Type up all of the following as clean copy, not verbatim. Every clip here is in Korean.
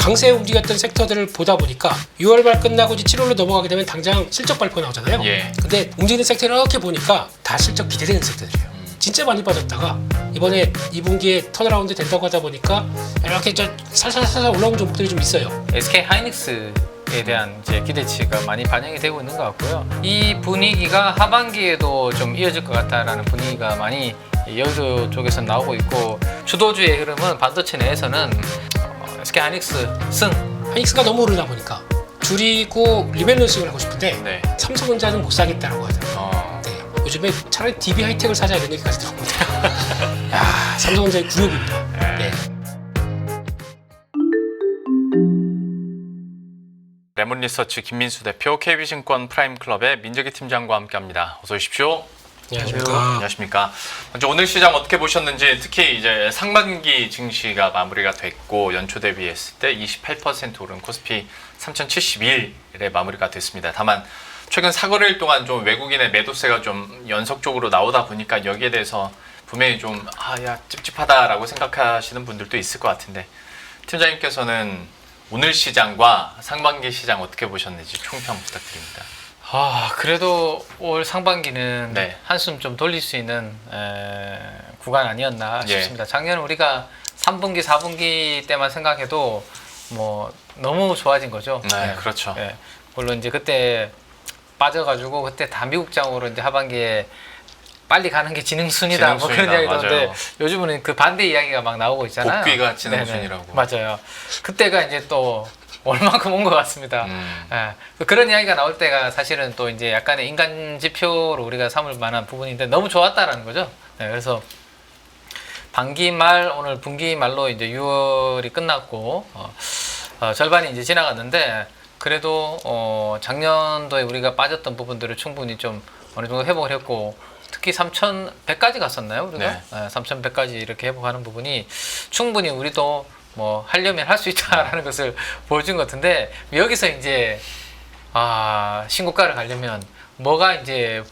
강세 움직였던 섹터들을 보다 보니까 6월 말 끝나고 이제 7월로 넘어가게 되면 당장 실적 발표 나오잖아요. 예. 근데 움직이는 섹터 이렇게 보니까 다 실적 기대되는 섹터들이에요. 진짜 많이 빠졌다가 이번에 2분기에 턴어라운드 된다고 하다 보니까 이렇게 살살살살 올라온 종목들이 좀 있어요. SK 하이닉스에 대한 이제 기대치가 많이 반영이 되고 있는 것 같고요. 이 분위기가 하반기에도 좀 이어질 것 같다라는 분위기가 많이 여의도 쪽에서 나오고 있고, 주도주의 흐름은 반도체 내에서는 SK 하이닉스 승. 하이닉스가 너무 오르다 보니까 줄이고 리밸런싱을 하고 싶은데 네. 삼성전자는 못 사겠다라고 하더라고요. 네. 요즘에 차라리 DB 하이텍을 사자 이런 얘기까지 들어옵니다. 야, 삼성전자의 굴욕입니다. 네. 레몬리서치 김민수 대표, KB증권 프라임클럽의 민재기 팀장과 함께합니다. 어서 오십시오. 안녕하십니까. 안녕하십니까. 먼저 오늘 시장 어떻게 보셨는지, 특히 이제 상반기 증시가 마무리가 됐고 연초 대비했을 때 28% 오른 코스피 3071에 마무리가 됐습니다. 다만 최근 사거래일 동안 좀 외국인의 매도세가 좀 연속적으로 나오다 보니까 여기에 대해서 분명히 좀 찝찝하다라고 생각하시는 분들도 있을 것 같은데, 팀장님께서는 오늘 시장과 상반기 시장 어떻게 보셨는지 총평 부탁드립니다. 그래도 올 상반기는 네. 한숨 좀 돌릴 수 있는 구간 아니었나 예. 싶습니다. 작년 우리가 3분기, 4분기 때만 생각해도 뭐 너무 좋아진 거죠. 네, 그렇죠. 예. 물론 이제 그때 빠져가지고 그때 다 미국장으로 이제 하반기에 빨리 가는 게 지능순이다, 뭐 그런 이야기도 하는데, 요즘은 그 반대 이야기가 막 나오고 있잖아요. 복귀가 지능순이라고. 맞아요. 그때가 이제 또 얼마큼 온 것 같습니다. 예. 그런 이야기가 나올 때가 사실은 또 이제 약간의 인간 지표로 우리가 삼을 만한 부분인데 너무 좋았다라는 거죠. 예, 그래서 반기 말, 오늘 분기 말로 이제 6월이 끝났고 절반이 이제 지나갔는데, 그래도 작년도에 우리가 빠졌던 부분들을 충분히 좀 어느 정도 회복을 했고, 특히 3,100까지 갔었나요? 우리가? 네. 3,100까지 이렇게 회복하는 부분이 충분히 우리도 뭐 하려면 할 수 있다라는 것을 보여준 것 같은데, 여기서 이제 신고가를 가려면 뭐가 이제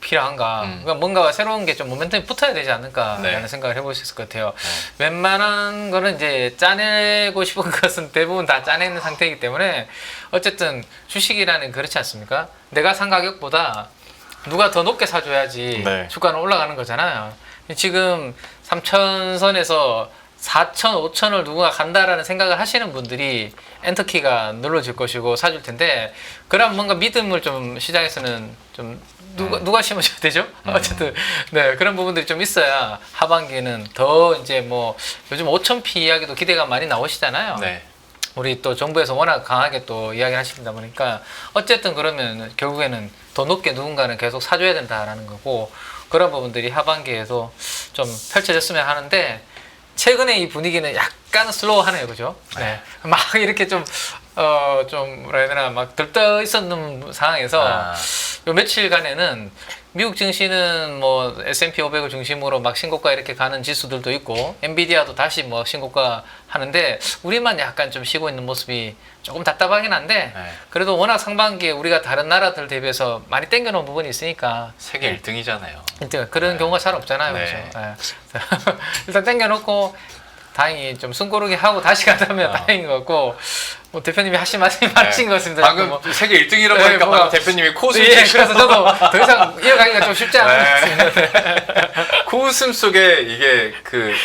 필요한가? 그러니까 뭔가 새로운 게 좀 모멘텀이 붙어야 되지 않을까라는 네. 생각을 해볼 수 있을 것 같아요. 웬만한 거는 이제 짜내고 싶은 것은 대부분 다 짜내는 상태이기 때문에, 어쨌든 주식이라는 그렇지 않습니까? 내가 산 가격보다 누가 더 높게 사줘야지 네. 주가는 올라가는 거잖아요. 지금 3,000선에서 4,000, 5,000을 누가 간다라는 생각을 하시는 분들이 엔터키가 눌러질 것이고 사줄 텐데, 그럼 뭔가 믿음을 좀 시장에서는 좀 누가 심어줘야 되죠? 어쨌든 네, 그런 부분들이 좀 있어야 하반기에는 더 이제 뭐 요즘 5,000p 이야기도 기대가 많이 나오시잖아요. 네. 우리 또 정부에서 워낙 강하게 또 이야기를 하십니다 보니까, 어쨌든 그러면 결국에는 더 높게 누군가는 계속 사줘야 된다라는 거고, 그런 부분들이 하반기에도 좀 펼쳐졌으면 하는데, 최근에 이 분위기는 약간 슬로우하네요, 그죠? 네. 막 이렇게 좀 뭐라 해야 되나, 막 들떠 있었는 상황에서 요 며칠간에는 미국 증시는 뭐 S&P 500을 중심으로 막 신고가 이렇게 가는 지수들도 있고, 엔비디아도 다시 뭐 신고가 하는데, 우리만 약간 좀 쉬고 있는 모습이 조금 답답하긴 한데, 그래도 워낙 상반기에 우리가 다른 나라들 대비해서 많이 땡겨놓은 부분이 있으니까. 세계 1등이잖아요. 그런 경우가 잘 없잖아요. 네. 그렇죠? 일단 땡겨놓고 다행히 좀 숨고르기 하고 다시 간다면 다행인 것 같고, 뭐 대표님이 하신 말씀이 맞으신 것 같습니다. 방금 뭐. 세계 1등이라고 네, 하니까 뭐가- 방금 대표님이 코웃음 그래서 저도 더 이상 이어가기가 좀 쉽지 않은 것 같습니다. 코웃음 속에 이게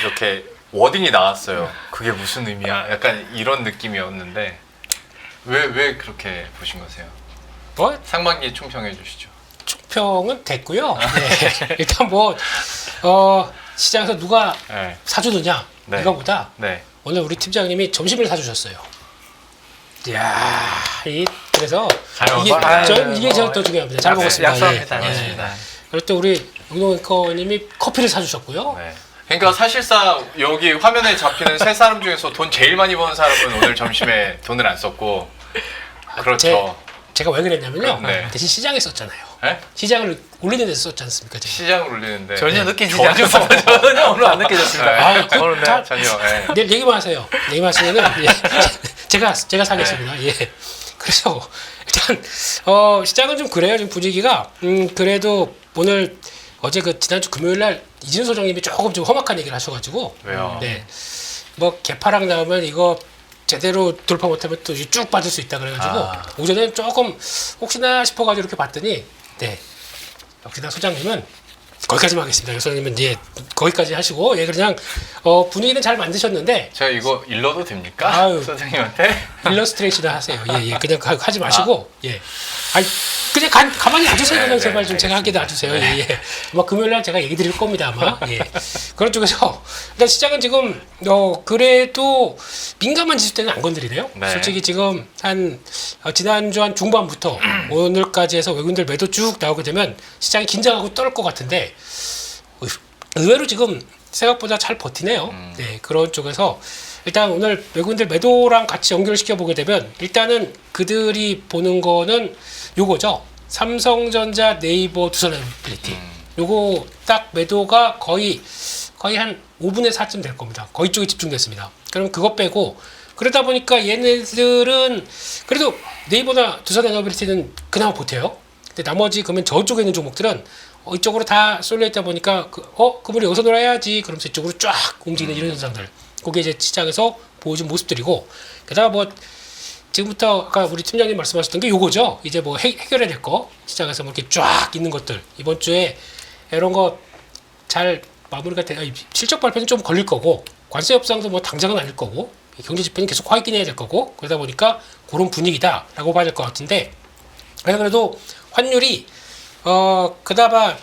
이렇게 워딩이 나왔어요. 그게 무슨 의미야? 약간 이런 느낌이었는데, 왜 그렇게 보신 거세요? 뭐 상반기 총평해 주시죠. 총평은 됐고요. 네. 일단 시장에서 누가 네. 사주느냐 네. 이거보다 네. 오늘 우리 팀장님이 점심을 사주셨어요. 이야, 그래서 잘 이게 먹었어요. 이게 제일 더 중요합니다. 잘 먹었습니다. 약속합니다. 예. 맞습니다. 그리고 또 우리 웅동앵커님이 커피를 사주셨고요. 네. 그러니까 사실상 여기 화면에 잡히는 세 사람 중에서 돈 제일 많이 버는 사람은 오늘 점심에 돈을 안 썼고, 그렇죠. 제가 왜 그랬냐면요. 네. 대신 시장에 썼잖아요. 네? 시장을 올리는 데서 썼지 않습니까? 제가. 시장을 올리는데 전혀 느끼지 않았어요. 전혀 오늘 안 느껴졌습니다. 오늘 다- 전혀. 네. 내일 얘기만 하세요. 얘기만 하시면은 제가 사겠습니다. 예. 그래서 일단 시장은 좀 그래요. 좀 분위기가 그래도 오늘 어제 지난주 금요일 날 이진우 소장님이 조금 좀 험악한 얘기를 하셔가지고 왜요? 네. 뭐 개파락 나오면 이거 제대로 돌파 못하면 또 쭉 빠질 수 있다 그래가지고 오전에 조금 혹시나 싶어가지고 이렇게 봤더니 네 역시나 소장님은 거기까지만 하겠습니다. 소장님은 이제 거기까지 하시고 예 그냥 분위기는 잘 만드셨는데 제가 이거 일러도 됩니까? 아유. 소장님한테? 일러스트레이션을 하세요. 예 그냥 하지 마시고 예 아니 그냥 가만히 놔주세요. 그냥 네, 제발 네, 좀 제가 하게 놔주세요. 네. 예. 아마 금요일날 제가 얘기 드릴 겁니다 아마. 예. 그런 쪽에서 일단 시장은 지금 그래도 민감한 지수대는 안 건드리네요. 네. 솔직히 지금 한 지난주 한 중반부터 오늘까지 해서 외국인들 매도 쭉 나오게 되면 시장이 긴장하고 떨 것 같은데 의외로 지금 생각보다 잘 버티네요. 네, 그런 쪽에서 일단 오늘 외국인들 매도랑 같이 연결시켜 보게 되면 일단은 그들이 보는 거는 요거죠. 삼성전자, 네이버, 두산에너빌리티. 요거 딱 매도가 거의 한 5분의 4쯤 될 겁니다. 거의 쪽에 집중됐습니다. 그럼 그것 빼고 그러다 보니까 얘네들은 그래도 네이버나 두산에너빌리티는 그나마 버텨요. 근데 나머지 그러면 저쪽에 있는 종목들은 이쪽으로 다 쏠려 있다 보니까 그물이 여기서 놀아야지 그러면서 이쪽으로 쫙 움직이는 이런 현상들. 그게 이제 시장에서 보여준 모습들이고 게다가 뭐 지금부터 아까 우리 팀장님 말씀하셨던 게 요거죠. 이제 뭐 해결해야 될 거 시장에서 뭐 이렇게 쫙 있는 것들 이번 주에 이런 거 잘 마무리가 실적 발표는 좀 걸릴 거고 관세 협상도 뭐 당장은 아닐 거고 경제 지표는 계속 확인해야 될 거고 그러다 보니까 그런 분위기다라고 봐야 될 것 같은데 그래도 환율이 그나마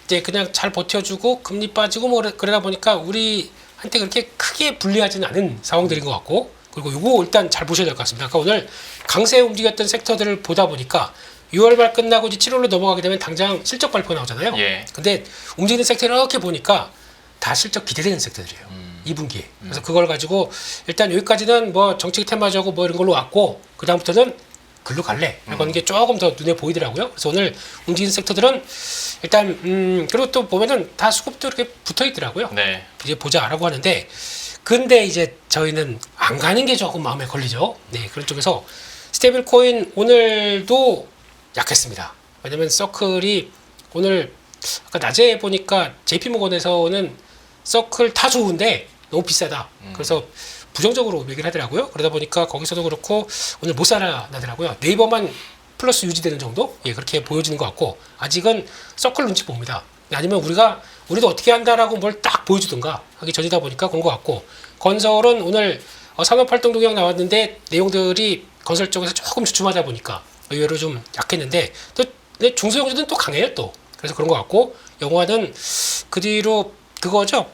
이제 그냥 잘 버텨주고 금리 빠지고 뭐 그러다 보니까 우리한테 그렇게 크게 불리하지는 않은 상황들인 것 같고 그리고 요거 일단 잘 보셔야 될 것 같습니다. 아까 오늘 강세 움직였던 섹터들을 보다 보니까 6월 말 끝나고 이제 7월로 넘어가게 되면 당장 실적 발표 나오잖아요. 예. 근데 움직이는 섹터 이렇게 보니까 다 실적 기대되는 섹터들이에요. 2분기에. 그래서 그걸 가지고 일단 여기까지는 뭐 정책 테마적으로 뭐 이런 걸로 왔고 그 다음부터는 글로 갈래. 이런 게 조금 더 눈에 보이더라고요. 그래서 오늘 움직이는 섹터들은 일단 그리고 또 보면은 다 수급도 이렇게 붙어 있더라고요. 네. 이제 보자라고 하는데 근데 이제 저희는 안 가는 게 조금 마음에 걸리죠. 네, 그런 쪽에서 스테이블 코인 오늘도 약했습니다. 왜냐면 서클이 오늘 아까 낮에 보니까 JP모건에서는 서클 다 좋은데 너무 비싸다. 그래서 부정적으로 얘기를 하더라고요. 그러다 보니까 거기서도 그렇고 오늘 못 살아나더라고요. 네이버만 플러스 유지되는 정도? 예, 그렇게 보여지는 것 같고 아직은 서클 눈치 봅니다. 아니면 우리도 어떻게 한다라고 뭘 딱 보여주든가 하기 전이다 보니까 그런 것 같고 건설은 오늘 산업활동 동향 나왔는데 내용들이 건설 쪽에서 조금 주춤하다 보니까 의외로 좀 약했는데 또 중소형주는 또 강해요 또. 그래서 그런 것 같고 영화는 그 뒤로 그거죠.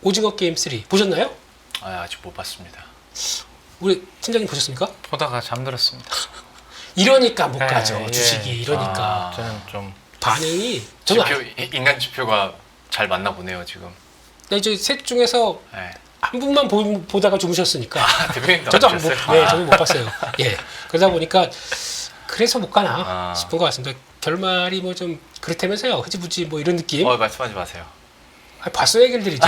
오징어 게임 3 보셨나요? 아직 못 봤습니다. 우리 팀장님 보셨습니까? 보다가 잠들었습니다. 이러니까 못 네, 가죠. 예. 주식이 이러니까 저는 좀 반응이 저는 인간 지표가 잘 맞나 보네요 지금. 이제 셋 중에서 네. 한 분만 보다가 주무셨으니까 대표님도 저도 안 안 보, 보셨어요? 네, 저도 못 봤어요. 예, 그러다 보니까 그래서 못 가나 아. 싶은 것 같습니다. 결말이 뭐 좀 그렇다면서요, 흐지부지 뭐 이런 느낌. 말씀하지 마세요. 봤어야 얘기를 드리죠.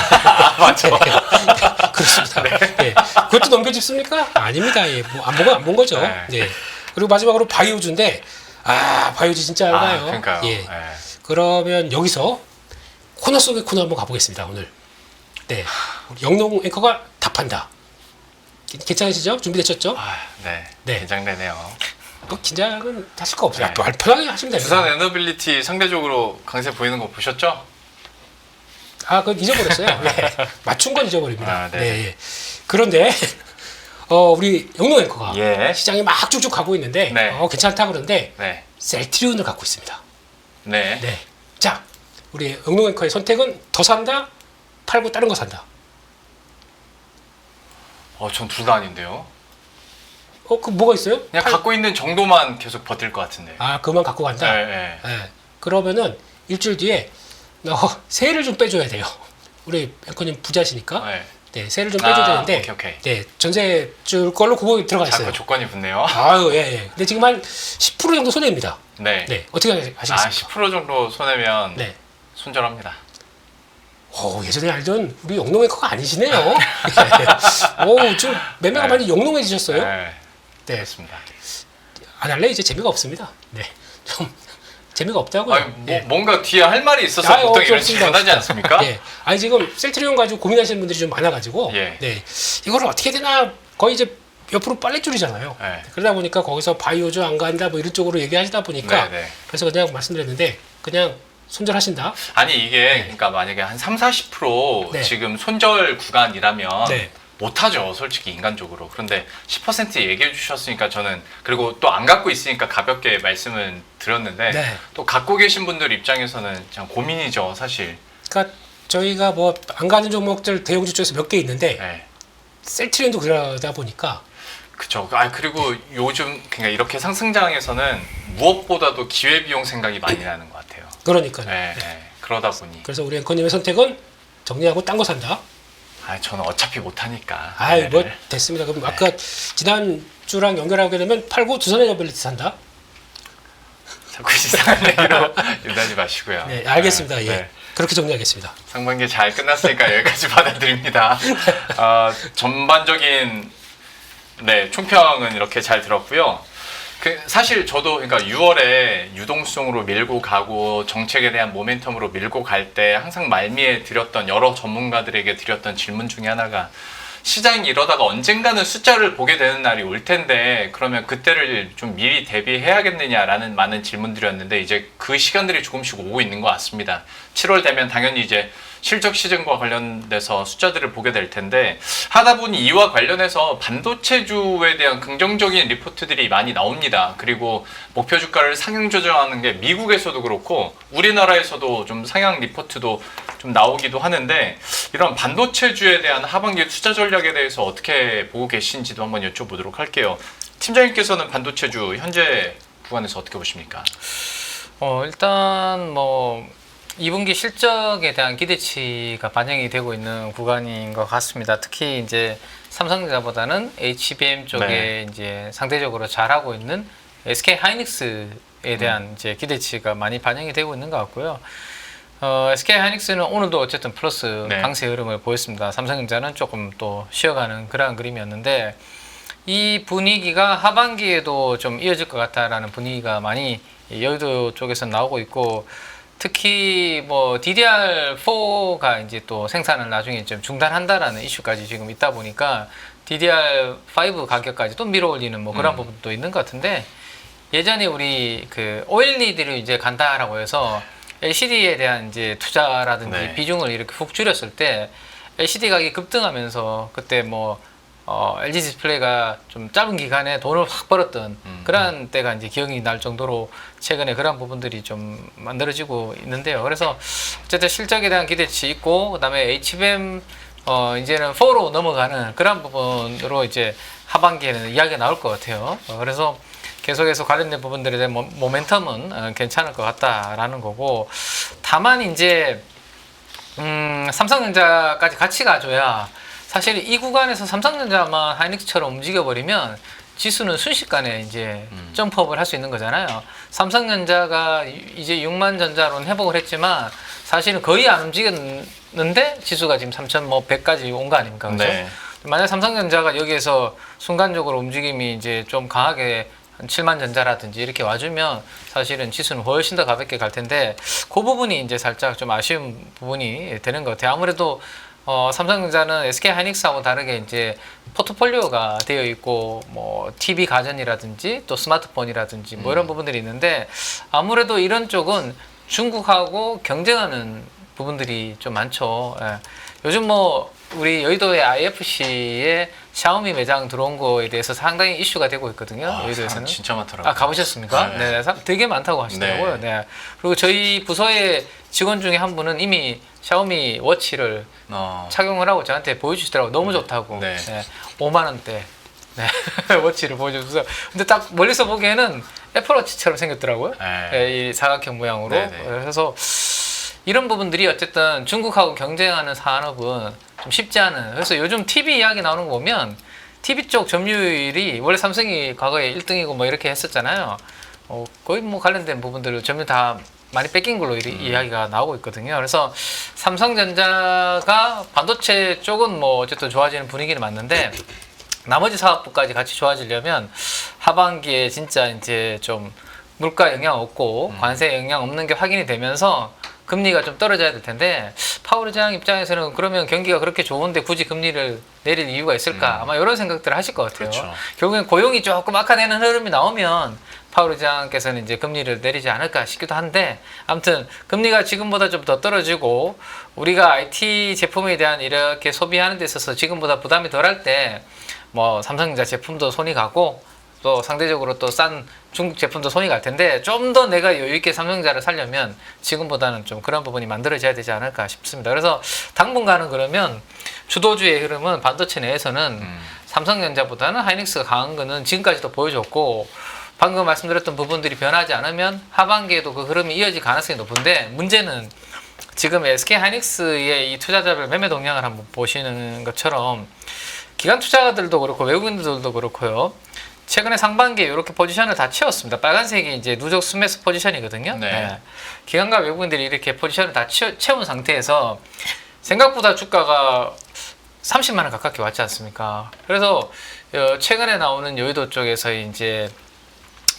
맞죠. 그렇습니다. 예. 그것도 넘겨짚습니까? 아닙니다. 예. 뭐 안 본 거죠. 네. 네. 그리고 마지막으로 바이오주인데 바이오주 진짜 알가요. 그러니까요. 예. 네. 그러면 여기서 코너 속의 코너 한번 가보겠습니다. 오늘. 네. 우리 영농 앵커가 답한다. 괜찮으시죠? 준비되셨죠? 네. 네. 긴장되네요. 뭐 긴장은 하실 거 없어요. 네. 말 편하게 하시면 됩니다. 두산 에너빌리티 상대적으로 강세 보이는 거 보셨죠? 그건 잊어버렸어요. 네. 맞춘 건 잊어버립니다. 네. 네. 예. 그런데 우리 영농 앵커가 예. 시장이 막 쭉쭉 가고 있는데 네. 괜찮다 그러는데 네. 셀트리온을 갖고 있습니다. 네. 네. 자, 우리 영농 앵커의 선택은 더 산다, 팔고 다른 거 산다. 전 둘 다 아닌데요. 그 뭐가 있어요? 그냥 갖고 있는 정도만 계속 버틸 것 같은데. 그만 갖고 간다. 네. 네. 그러면은 일주일 뒤에 세를 좀 빼줘야 돼요. 우리 앵커님 부자시니까. 네. 네, 세를 좀 빼줘야 되는데. 오케이. 네, 전세 줄 걸로 그거 들어가 있어요. 자꾸 조건이 붙네요. 아유, 예. 근데 지금 한 10% 정도 손해입니다. 네. 네, 어떻게 하시겠습니까? 10% 정도 손해면 네. 손절합니다. 예전에 알던 우리 영농 앵커가 아니시네요. 네. 좀 매매가 네. 많이 영농해지셨어요. 네. 네. 그렇습니다. 안 할래? 이제 재미가 없습니다. 네. 좀 재미가 없다고요. 아니, 뭔가 뒤에 할 말이 있어서 보통 이런 질문 하지 않습니까? 예. 지금 셀트리온 가지고 고민하시는 분들이 좀 많아가지고, 예. 네. 이거를 어떻게 되나 거의 이제 옆으로 빨리 줄이잖아요. 네. 그러다 보니까 거기서 바이오죠 안 간다 뭐 이런 쪽으로 얘기하시다 보니까 네, 네. 그래서 그냥 말씀드렸는데 그냥 손절하신다. 아니 이게 그러니까 만약에 한 30-40% 네. 지금 손절 구간이라면 네. 못하죠, 솔직히 인간적으로. 그런데 10% 얘기해 주셨으니까 저는, 그리고 또 안 갖고 있으니까 가볍게 말씀을 드렸는데 네. 또 갖고 계신 분들 입장에서는 참 고민이죠, 사실. 그러니까 저희가 뭐 안 가는 종목들 대형주 쪽에서 몇 개 있는데 네. 셀트리온도 그러다 보니까 그쵸. 그리고 요즘 그러니까 이렇게 상승장에서는 무엇보다도 기회비용 생각이 많이 나는 것 같아요. 그러니까요. 네, 네. 그러다 보니. 그래서 우리 앵커님의 선택은 정리하고 딴 거 산다. 저는 어차피 못하니까. 아이 뭐 네. 됐습니다. 그럼 아까 지난 주랑 연결하게 되면 팔고 두산의 저빌리티 산다. 자꾸 이상한 얘기로 유다지 마시고요. 네, 알겠습니다. 네, 예. 네. 그렇게 정리하겠습니다. 상반기 잘 끝났으니까 여기까지 받아드립니다. 전반적인 총평은 이렇게 잘 들었고요. 사실 저도 그러니까 6월에 유동성으로 밀고 가고 정책에 대한 모멘텀으로 밀고 갈 때 항상 말미에 드렸던, 여러 전문가들에게 드렸던 질문 중에 하나가, 시장이 이러다가 언젠가는 숫자를 보게 되는 날이 올 텐데 그러면 그때를 좀 미리 대비해야겠느냐라는 많은 질문들이었는데 이제 그 시간들이 조금씩 오고 있는 것 같습니다. 7월 되면 당연히 이제 실적 시즌과 관련돼서 숫자들을 보게 될 텐데, 하다 보니 이와 관련해서 반도체주에 대한 긍정적인 리포트들이 많이 나옵니다. 그리고 목표 주가를 상향 조정하는 게 미국에서도 그렇고 우리나라에서도 좀 상향 리포트도 좀 나오기도 하는데, 이런 반도체주에 대한 하반기 투자 전략에 대해서 어떻게 보고 계신지도 한번 여쭤보도록 할게요. 팀장님께서는 반도체주 현재 구간에서 어떻게 보십니까? 일단 뭐 2분기 실적에 대한 기대치가 반영이 되고 있는 구간인 것 같습니다. 특히 이제 삼성전자보다는 HBM 쪽에 네. 이제 상대적으로 잘하고 있는 SK 하이닉스에 대한 이제 기대치가 많이 반영이 되고 있는 것 같고요. SK 하이닉스는 오늘도 어쨌든 플러스 네. 강세 흐름을 보였습니다. 삼성전자는 조금 또 쉬어가는 그러한 그림이었는데, 이 분위기가 하반기에도 좀 이어질 것 같다라는 분위기가 많이 여의도 쪽에서 나오고 있고, 특히 뭐 DDR4가 이제 또 생산을 나중에 좀 중단한다라는 이슈까지 지금 있다 보니까 DDR5 가격까지 또 밀어올리는 뭐 그런 부분도 있는 것 같은데, 예전에 우리 그 OLED를 이제 간다라고 해서 LCD에 대한 이제 투자라든지 네. 비중을 이렇게 훅 줄였을 때 LCD 가격이 급등하면서 그때 뭐 LG 디스플레이가 좀 짧은 기간에 돈을 확 벌었던 그런 때가 이제 기억이 날 정도로 최근에 그런 부분들이 좀 만들어지고 있는데요. 그래서 어쨌든 실적에 대한 기대치 있고, 그다음에 HBM 이제는 4로 넘어가는 그런 부분으로 이제 하반기에는 이야기가 나올 것 같아요. 그래서 계속해서 관련된 부분들에 대한 모멘텀은 괜찮을 것 같다라는 거고, 다만 이제 삼성전자까지 같이 가줘야, 사실 이 구간에서 삼성전자만 하이닉스처럼 움직여버리면 지수는 순식간에 이제 점프업을 할 수 있는 거잖아요. 삼성전자가 이제 6만 전자로는 회복을 했지만 사실은 거의 안 움직였는데 지수가 지금 3,100까지 온 거 아닙니까? 그렇죠? 네. 만약 삼성전자가 여기에서 순간적으로 움직임이 이제 좀 강하게 한 7만 전자라든지 이렇게 와주면 사실은 지수는 훨씬 더 가볍게 갈 텐데, 그 부분이 이제 살짝 좀 아쉬운 부분이 되는 것 같아요. 아무래도 삼성전자는 SK 하이닉스하고 다르게 이제 포트폴리오가 되어 있고, 뭐 TV 가전이라든지 또 스마트폰이라든지 뭐 이런 부분들이 있는데, 아무래도 이런 쪽은 중국하고 경쟁하는 부분들이 좀 많죠. 예. 요즘 뭐 우리 여의도의 IFC에 샤오미 매장 들어온 거에 대해서 상당히 이슈가 되고 있거든요. 여의도에서는. 사람 진짜 많더라고요. 가보셨습니까? 네. 네, 되게 많다고 하시더라고요. 네. 그리고 저희 부서의 직원 중에 한 분은 이미 샤오미 워치를 착용을 하고 저한테 보여주시더라고요. 너무 좋다고. 네. 네. 5만 원대. 네. 워치를 보여줘서. 근데 딱 멀리서 보기에는 애플워치처럼 생겼더라고요. 네. 네, 이 사각형 모양으로. 네. 그래서 이런 부분들이 어쨌든 중국하고 경쟁하는 산업은 좀 쉽지 않은. 그래서 요즘 TV 이야기 나오는 거 보면 TV 쪽 점유율이 원래 삼성이 과거에 1등이고 뭐 이렇게 했었잖아요. 거의 뭐 관련된 부분들을 점유 다 많이 뺏긴 걸로 이야기가 나오고 있거든요. 그래서 삼성전자가 반도체 쪽은 뭐 어쨌든 좋아지는 분위기는 맞는데, 나머지 사업부까지 같이 좋아지려면 하반기에 진짜 이제 좀 물가 영향 없고 관세 영향 없는 게 확인이 되면서 금리가 좀 떨어져야 될 텐데 파월 의장 입장에서는 그러면 경기가 그렇게 좋은데 굳이 금리를 내릴 이유가 있을까? 아마 이런 생각들을 하실 것 같아요. 그렇죠. 결국엔 고용이 조금 악화되는 흐름이 나오면 파월 의장께서는 이제 금리를 내리지 않을까 싶기도 한데 아무튼 금리가 지금보다 좀 더 떨어지고 우리가 IT 제품에 대한 이렇게 소비하는 데 있어서 지금보다 부담이 덜할 때 뭐 삼성전자 제품도 손이 가고 또 상대적으로 또 싼 중국 제품도 손이 갈 텐데 좀 더 내가 여유 있게 삼성전자를 살려면 지금보다는 좀 그런 부분이 만들어져야 되지 않을까 싶습니다. 그래서 당분간은 그러면 주도주의 흐름은 반도체 내에서는 삼성전자보다는 하이닉스가 강한 거는 지금까지도 보여줬고 방금 말씀드렸던 부분들이 변하지 않으면 하반기에도 그 흐름이 이어질 가능성이 높은데 문제는 지금 SK 하이닉스의 이 투자자별 매매 동향을 한번 보시는 것처럼 기관 투자자들도 그렇고 외국인들도 그렇고요. 최근에 상반기에 이렇게 포지션을 다 채웠습니다. 빨간색이 이제 누적 순매수 포지션이거든요. 네. 기관과 외국인들이 이렇게 포지션을 다 채운 상태에서 생각보다 주가가 30만 원 가깝게 왔지 않습니까? 그래서 최근에 나오는 여의도 쪽에서 이제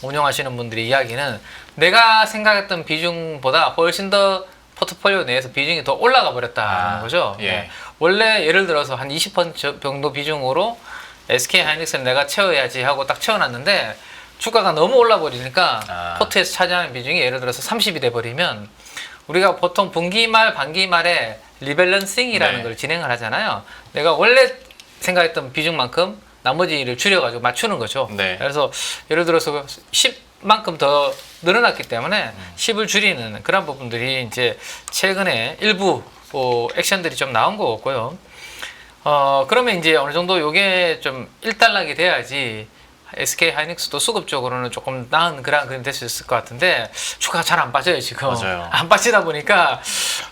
운영하시는 분들의 이야기는 내가 생각했던 비중보다 훨씬 더 포트폴리오 내에서 비중이 더 올라가 버렸다는 거죠. 예. 네. 원래 예를 들어서 한 20% 정도 비중으로 SK 하이닉스는 내가 채워야지 하고 딱 채워놨는데 주가가 너무 올라 버리니까 포트에서 차지하는 비중이 예를 들어서 30이 돼 버리면 우리가 보통 분기말 반기말에 리밸런싱이라는 네. 걸 진행을 하잖아요. 내가 원래 생각했던 비중만큼 나머지를 줄여가지고 맞추는 거죠. 네. 그래서 예를 들어서 10만큼 더 늘어났기 때문에 10을 줄이는 그런 부분들이 이제 최근에 일부 액션들이 좀 나온 것 같고요. 그러면 이제 어느 정도 요게 좀 일단락이 돼야지 SK 하이닉스도 수급적으로는 조금 나은 그런 그림 될 수 있을 것 같은데 주가가 잘 안 빠져요 지금. 맞아요. 안 빠지다 보니까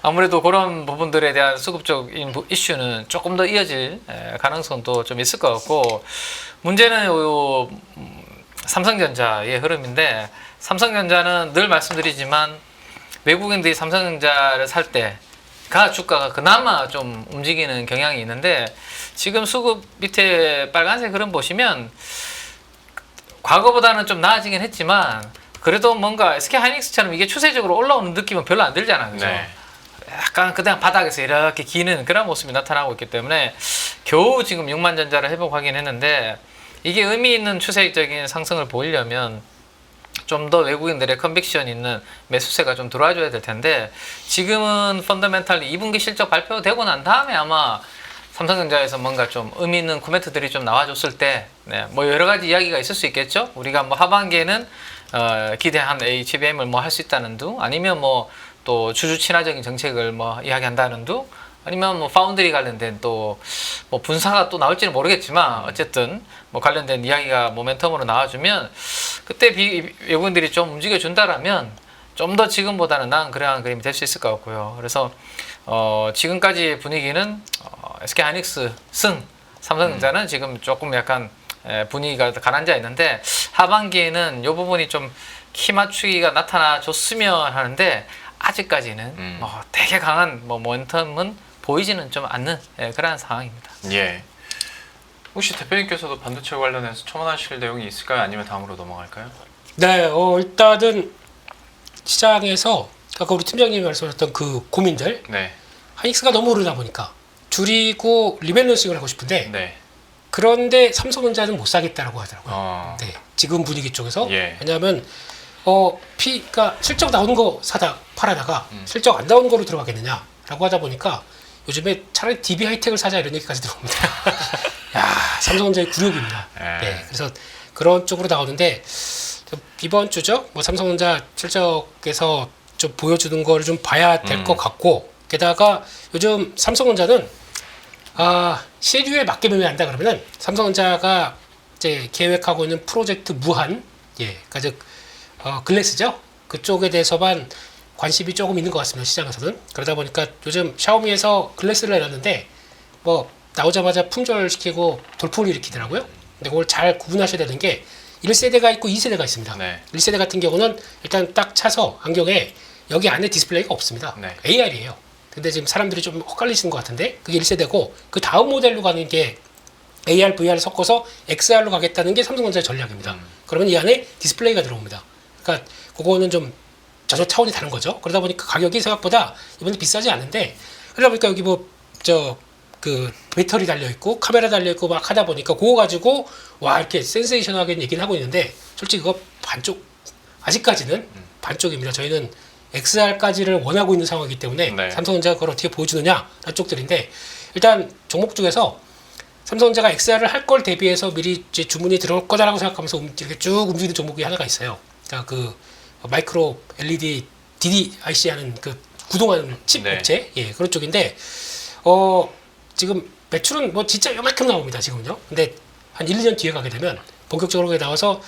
아무래도 그런 부분들에 대한 수급적인 이슈는 조금 더 이어질 가능성도 좀 있을 것 같고 문제는 요 삼성전자의 흐름인데 삼성전자는 늘 말씀드리지만 외국인들이 삼성전자를 살 때가 주가가 그나마 좀 움직이는 경향이 있는데 지금 수급 밑에 빨간색 흐름 보시면 과거보다는 좀 나아지긴 했지만 그래도 뭔가 SK 하이닉스처럼 이게 추세적으로 올라오는 느낌은 별로 안 들잖아요. 그죠? 네. 약간 그냥 바닥에서 이렇게 기는 그런 모습이 나타나고 있기 때문에 겨우 지금 6만 전자를 회복하긴 했는데 이게 의미 있는 추세적인 상승을 보이려면 좀 더 외국인들의 컨빅션 있는 매수세가 좀 들어와줘야 될 텐데 지금은 펀더멘탈리 2분기 실적 발표되고 난 다음에 아마 삼성전자에서 뭔가 좀 의미 있는 코멘트들이 좀 나와줬을 때, 뭐 여러 가지 이야기가 있을 수 있겠죠. 우리가 뭐 하반기에는 기대한 HBM을 뭐 할 수 있다는 둥, 아니면 뭐 또 주주 친화적인 정책을 뭐 이야기한다는 둥, 아니면 뭐 파운드리 관련된 또 뭐 분사가 또 나올지는 모르겠지만 어쨌든 뭐 관련된 이야기가 모멘텀으로 나와주면 그때 외국인들이 좀 움직여 준다라면 좀 더 지금보다는 나은 그러한 그림이 될 수 있을 것 같고요. 그래서 지금까지 분위기는 SK 하이닉스 승, 삼성전자는 지금 조금 약간 분위기가 가라앉아 있는데 하반기에는 이 부분이 좀 키 맞추기가 나타나 줬으면 하는데 아직까지는 뭐 되게 강한 뭐 모멘텀은 보이지는 좀 않는 그러한 상황입니다. 예. 혹시 대표님께서도 반도체 관련해서 첨언하실 내용이 있을까요? 아니면 다음으로 넘어갈까요? 네, 일단은 시장에서 아까 우리 팀장님이 말씀하셨던 그 고민들, 네. 하이닉스가 너무 오르다 보니까 줄이고 리밸런싱을 하고 싶은데 네. 그런데 삼성전자는 못 사겠다라고 하더라고요. 네, 지금 분위기 쪽에서 예. 왜냐하면 그러니까 실적 나오는 거 사다 팔아다가 실적 안 나오는 거로 들어가겠느냐라고 하다 보니까 요즘에 차라리 DB 하이텍을 사자 이런 얘기까지 들어옵니다. 야, 삼성전자의 굴욕입니다. 네, 그래서 그런 쪽으로 나오는데 이번 주죠. 뭐 삼성전자 실적에서 좀 보여주는 거를 좀 봐야 될 것 같고 게다가 요즘 삼성전자는 시류에 맞게 매매한다 그러면은 삼성전자가 이제 계획하고 있는 프로젝트 무한, 그러니까 즉 글래스죠. 그쪽에 대해서만 관심이 조금 있는 것 같습니다. 시장에서는. 그러다 보니까 요즘 샤오미에서 글래스를 내놨는데 뭐 나오자마자 품절시키고 돌풍을 일으키더라고요. 근데 그걸 잘 구분하셔야 되는 게 1세대가 있고 2세대가 있습니다. 네. 1세대 같은 경우는 일단 딱 차서 안경에 여기 안에 디스플레이가 없습니다. 네. AR이에요. 근데 지금 사람들이 좀 헷갈리시는 것 같은데 그게 1세대고 그 다음 모델로 가는 게 AR, VR 섞어서 XR로 가겠다는 게 삼성전자의 전략입니다. 그러면 이 안에 디스플레이가 들어옵니다. 그러니까 그거는 좀 전혀 차원이 다른 거죠. 그러다 보니까 가격이 생각보다 이번에 비싸지 않은데 그러다 보니까 여기 그 배터리 달려 있고 카메라 달려 있고 막 하다 보니까 그거 가지고 와 이렇게 센세이션하게 얘기를 하고 있는데 솔직히 그거 반쪽 아직까지는 반쪽입니다. 저희는 XR까지를 원하고 있는 상황이기 때문에 네. 삼성전자가 그걸 어떻게 보여주느냐라는 쪽들인데 일단 종목 중에서 삼성전자가 XR을 할 걸 대비해서 미리 이제 주문이 들어올 거다라고 생각하면서 이렇게 쭉 움직이는 종목이 하나가 있어요. 그러니까 그 마이크로 LED DDIC 하는 그 구동하는 칩 네. 업체 그런 쪽인데 지금 매출은 뭐 진짜 요만큼 나옵니다 지금요. 근데 한 1, 2년 뒤에 가게 되면 본격적으로 나와서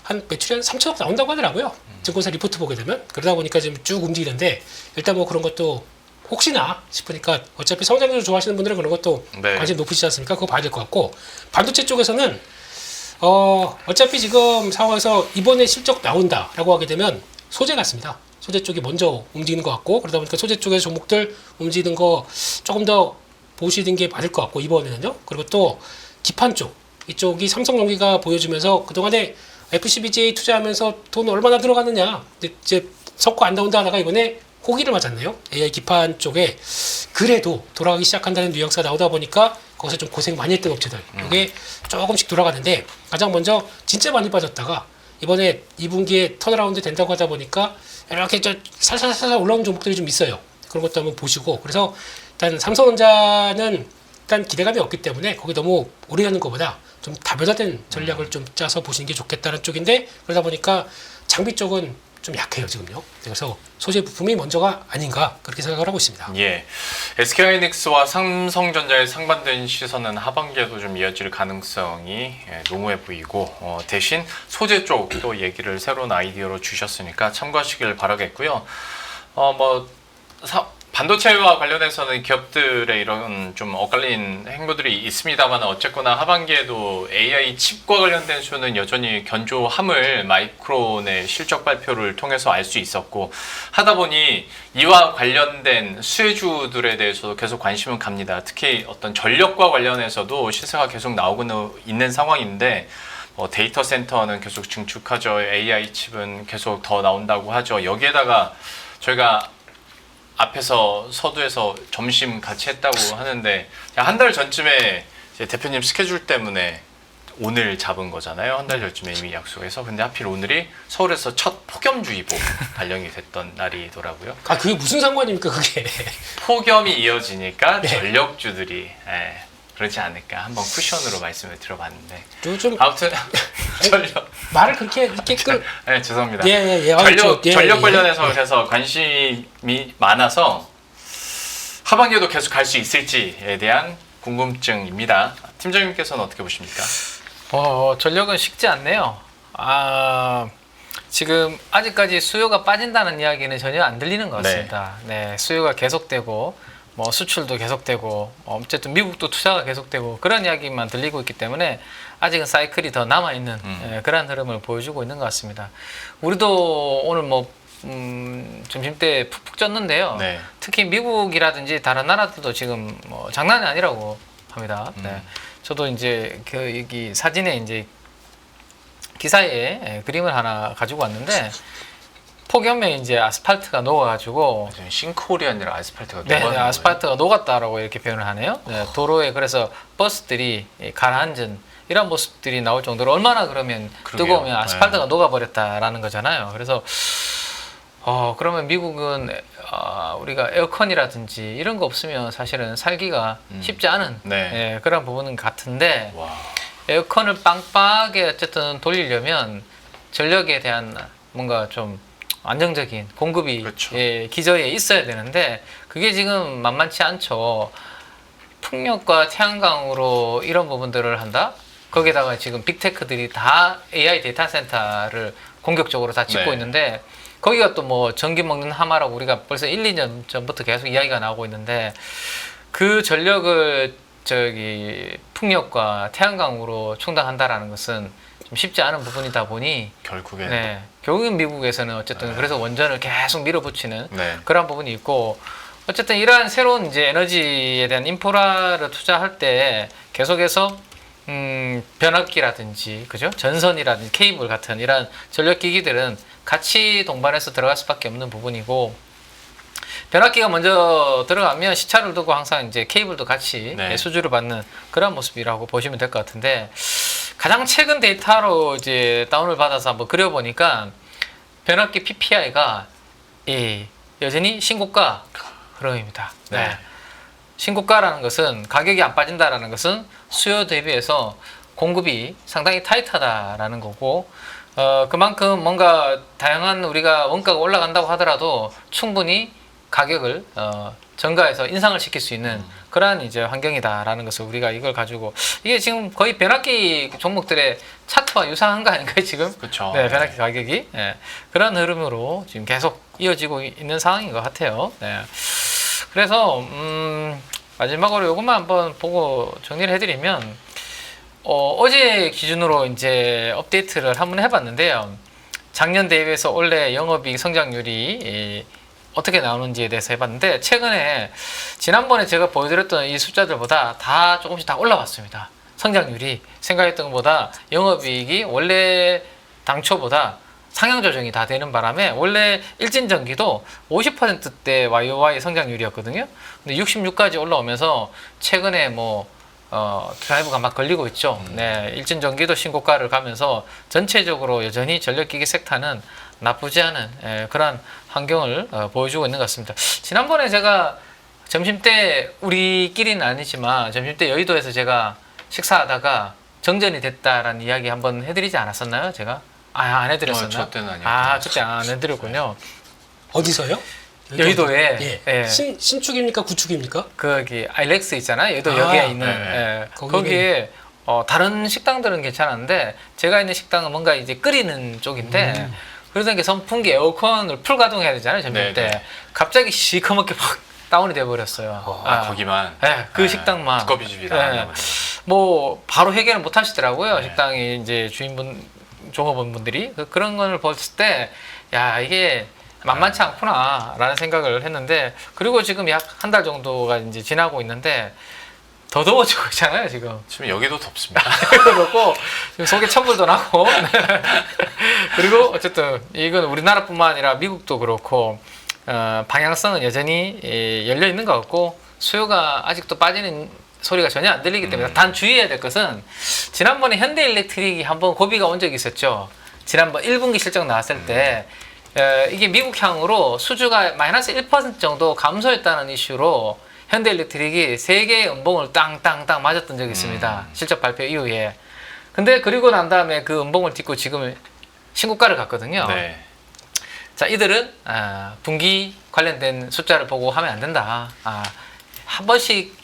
한 매출이 한 3천억 나온다고 하더라고요. 증권사 리포트 보게 되면 그러다 보니까 지금 쭉 움직이는데 일단 뭐 그런 것도 혹시나 싶으니까 어차피 성장률 좋아하시는 분들은 그런 것도 네. 관심 높으시지 않습니까? 그거 봐야 될 것 같고 반도체 쪽에서는 어차피 지금 상황에서 이번에 실적 나온다라고 하게 되면 소재 같습니다. 소재 쪽이 먼저 움직이는 것 같고 그러다 보니까 소재 쪽의 종목들 움직이는 거 조금 더 보시는 게 맞을 것 같고 이번에는요. 그리고 또 기판 쪽 이쪽이 삼성전기가 보여주면서 그동안에 FCBGA 투자하면서 돈 얼마나 들어갔느냐 이제 석고 안 나온다 하다가 이번에 호기를 맞았네요. AI 기판 쪽에 그래도 돌아가기 시작한다는 뉘앙스가 나오다 보니까 거기서 좀 고생 많이 했던 업체들 이게 조금씩 돌아가는데 가장 먼저 진짜 많이 빠졌다가 이번에 2분기에 턴어라운드 된다고 하다 보니까 이렇게 살살살살 올라오는 종목들이 좀 있어요. 그런 것도 한번 보시고 그래서 일단 삼성전자는 일단 기대감이 없기 때문에 거기 너무 오래 하는 것보다 좀 다변화된 전략을 좀 짜서 보시는 게 좋겠다는 쪽인데 그러다 보니까 장비 쪽은 좀 약해요 지금요. 그래서 소재 부품이 먼저가 아닌가 그렇게 생각을 하고 있습니다. 예, SK하이닉스와 삼성전자의 상반된 시선은 하반기에도 좀 이어질 가능성이 농후해 보이고 대신 소재 쪽도 얘기를 새로운 아이디어로 주셨으니까 참고하시길 바라겠고요. 반도체와 관련해서는 기업들의 이런 좀 엇갈린 행보들이 있습니다만 어쨌거나 하반기에도 AI 칩과 관련된 수는 여전히 견조함을 마이크론의 실적 발표를 통해서 알 수 있었고 하다 보니 이와 관련된 수혜주들에 대해서도 계속 관심은 갑니다. 특히 어떤 전력과 관련해서도 시세가 계속 나오고 있는 상황인데 데이터 센터는 계속 증축하죠. AI 칩은 계속 더 나온다고 하죠. 여기에다가 저희가 앞에서 서두에서 점심 같이 했다고 하는데 한 달 전쯤에 이제 대표님 스케줄 때문에 오늘 잡은 거잖아요. 한 달 전쯤에 이미 약속해서. 근데 하필 오늘이 서울에서 첫 폭염주의보 발령이 됐던 날이더라고요. 아 그게 무슨 상관입니까 그게? 폭염이 이어지니까 네. 전력주들이 그렇지 않을까 한번 쿠션으로 말씀을 드려봤는데 요즘 아무튼 전력 말을 그렇게 이렇게 네, 죄송합니다. 전력 관련해서 그래서 관심이 많아서 하반기에도 계속 갈 수 있을지에 대한 궁금증입니다. 팀장님께서는 어떻게 보십니까? 전력은 식지 않네요. 지금 아직까지 수요가 빠진다는 이야기는 전혀 안 들리는 것 같습니다. 네, 수요가 계속되고 수출도 계속되고 어쨌든 미국도 투자가 계속되고 그런 이야기만 들리고 있기 때문에 아직은 사이클이 더 남아있는 그런 흐름을 보여주고 있는 것 같습니다. 우리도 오늘 점심때 푹푹 쪘는데요. 네. 특히 미국이라든지 다른 나라들도 지금 장난이 아니라고 합니다. 네. 저도 이제 여기 사진에 이제 기사에 그림을 하나 가지고 왔는데 폭염에 이제 아스팔트가 녹아가지고 싱크홀이 아니라 아스팔트가 네, 녹았는 아스팔트가 녹았다라고 이렇게 표현을 하네요. 네, 도로에 그래서 버스들이 가라앉은 이런 모습들이 나올 정도로 얼마나 그러면 그러게요. 뜨거우면 아스팔트가 녹아버렸다라는 거잖아요. 그래서 그러면 미국은 우리가 에어컨이라든지 이런 거 없으면 사실은 살기가 쉽지 않은 네. 그런 부분은 같은데 와. 에어컨을 빵빵하게 어쨌든 돌리려면 전력에 대한 뭔가 좀 안정적인 공급이 그렇죠. 기저에 있어야 되는데 그게 지금 만만치 않죠. 풍력과 태양광으로 이런 부분들을 한다? 거기다가 지금 빅테크들이 다 AI 데이터 센터를 공격적으로 다 짓고 네. 있는데 거기가 또 전기 먹는 하마라고 우리가 벌써 1, 2년 전부터 계속 이야기가 나오고 있는데 그 전력을 풍력과 태양광으로 충당한다라는 것은 좀 쉽지 않은 부분이다 보니 결국은 미국에서는 어쨌든 그래서 원전을 계속 밀어붙이는 그런 부분이 있고 어쨌든 이러한 새로운 이제 에너지에 대한 인프라를 투자할 때 계속해서 변압기라든지 그죠? 전선이라든지 케이블 같은 이런 전력 기기들은 같이 동반해서 들어갈 수밖에 없는 부분이고 변압기가 먼저 들어가면 시차를 두고 항상 이제 케이블도 같이 네. 수주를 받는 그런 모습이라고 보시면 될 것 같은데 가장 최근 데이터로 이제 다운을 받아서 한번 그려보니까 변압기 PPI가 여전히 신고가 흐름입니다. 네. 신고가라는 것은 가격이 안 빠진다라는 것은 수요 대비해서 공급이 상당히 타이트하다라는 거고 그만큼 뭔가 다양한 우리가 원가가 올라간다고 하더라도 충분히 가격을 전가해서 인상을 시킬 수 있는 그러한 이제 환경이다라는 것을 우리가 이걸 가지고 이게 지금 거의 변압기 종목들의 차트와 유사한 거 아닌가요 지금? 그렇죠. 네, 변압기 가격이 그런 흐름으로 지금 계속 이어지고 있는 상황인 것 같아요. 네. 그래서 마지막으로 이것만 한번 보고 정리를 해드리면 어제 기준으로 이제 업데이트를 한번 해봤는데요. 작년 대비해서 올해 영업이익 성장률이 어떻게 나오는지에 대해서 해봤는데 최근에 지난번에 제가 보여드렸던 이 숫자들보다 다 조금씩 다 올라왔습니다. 성장률이 생각했던 것보다 영업이익이 원래 당초보다 상향 조정이 다 되는 바람에 원래 일진전기도 50%대 YOY 성장률이었거든요. 근데 66까지 올라오면서 최근에 뭐 드라이브가 막 걸리고 있죠. 네, 일진전기도 신고가를 가면서 전체적으로 여전히 전력기기 섹터는 나쁘지 않은 그런 환경을 보여주고 있는 것 같습니다. 지난번에 제가 점심때 우리끼리는 아니지만 점심때 여의도에서 제가 식사하다가 정전이 됐다라는 이야기 한번 해드리지 않았었나요? 제가? 안 해드렸었나요? 저 때는 아니었어요. 그때 안 해드렸군요. 어디서요? 여의도에 예. 신축입니까 구축입니까? 거기 아일렉스 있잖아요. 여의도역에 있는 네. 거기에 다른 식당들은 괜찮았는데 제가 있는 식당은 뭔가 이제 끓이는 쪽인데 그러다 이게 선풍기 에어컨을 풀 가동해야 되잖아요. 점심 때 네. 갑자기 시커멓게 확 다운이 돼 버렸어요. 거기만. 네, 그 식당만. 두꺼비 집이라. 네. 뭐 바로 해결을 못 하시더라고요. 네. 식당이 이제 주인분 종업원분들이 그런 걸 봤을 때 야 이게 만만치 않구나라는 생각을 했는데 그리고 지금 약 한 달 정도가 이제 지나고 있는데 더 더워지고 있잖아요 지금. 지금 여기도 덥습니다. 그렇고 지금 속에 천불도 나고 그리고 어쨌든 이건 우리나라뿐만 아니라 미국도 그렇고 방향성은 여전히 열려 있는 것 같고 수요가 아직도 빠지는 소리가 전혀 안 들리기 때문에 단 주의해야 될 것은 지난번에 현대일렉트릭이 한번 고비가 온 적이 있었죠. 지난번 1분기 실적 나왔을 때 이게 미국향으로 수주가 마이너스 1% 정도 감소했다는 이슈로 현대일렉트릭이 3개의 음봉을 땅땅땅 맞았던 적이 있습니다. 실적 발표 이후에. 근데 그리고 난 다음에 그 음봉을 딛고 지금 신고가를 갔거든요. 네. 자, 이들은 분기 관련된 숫자를 보고 하면 안 된다. 한 번씩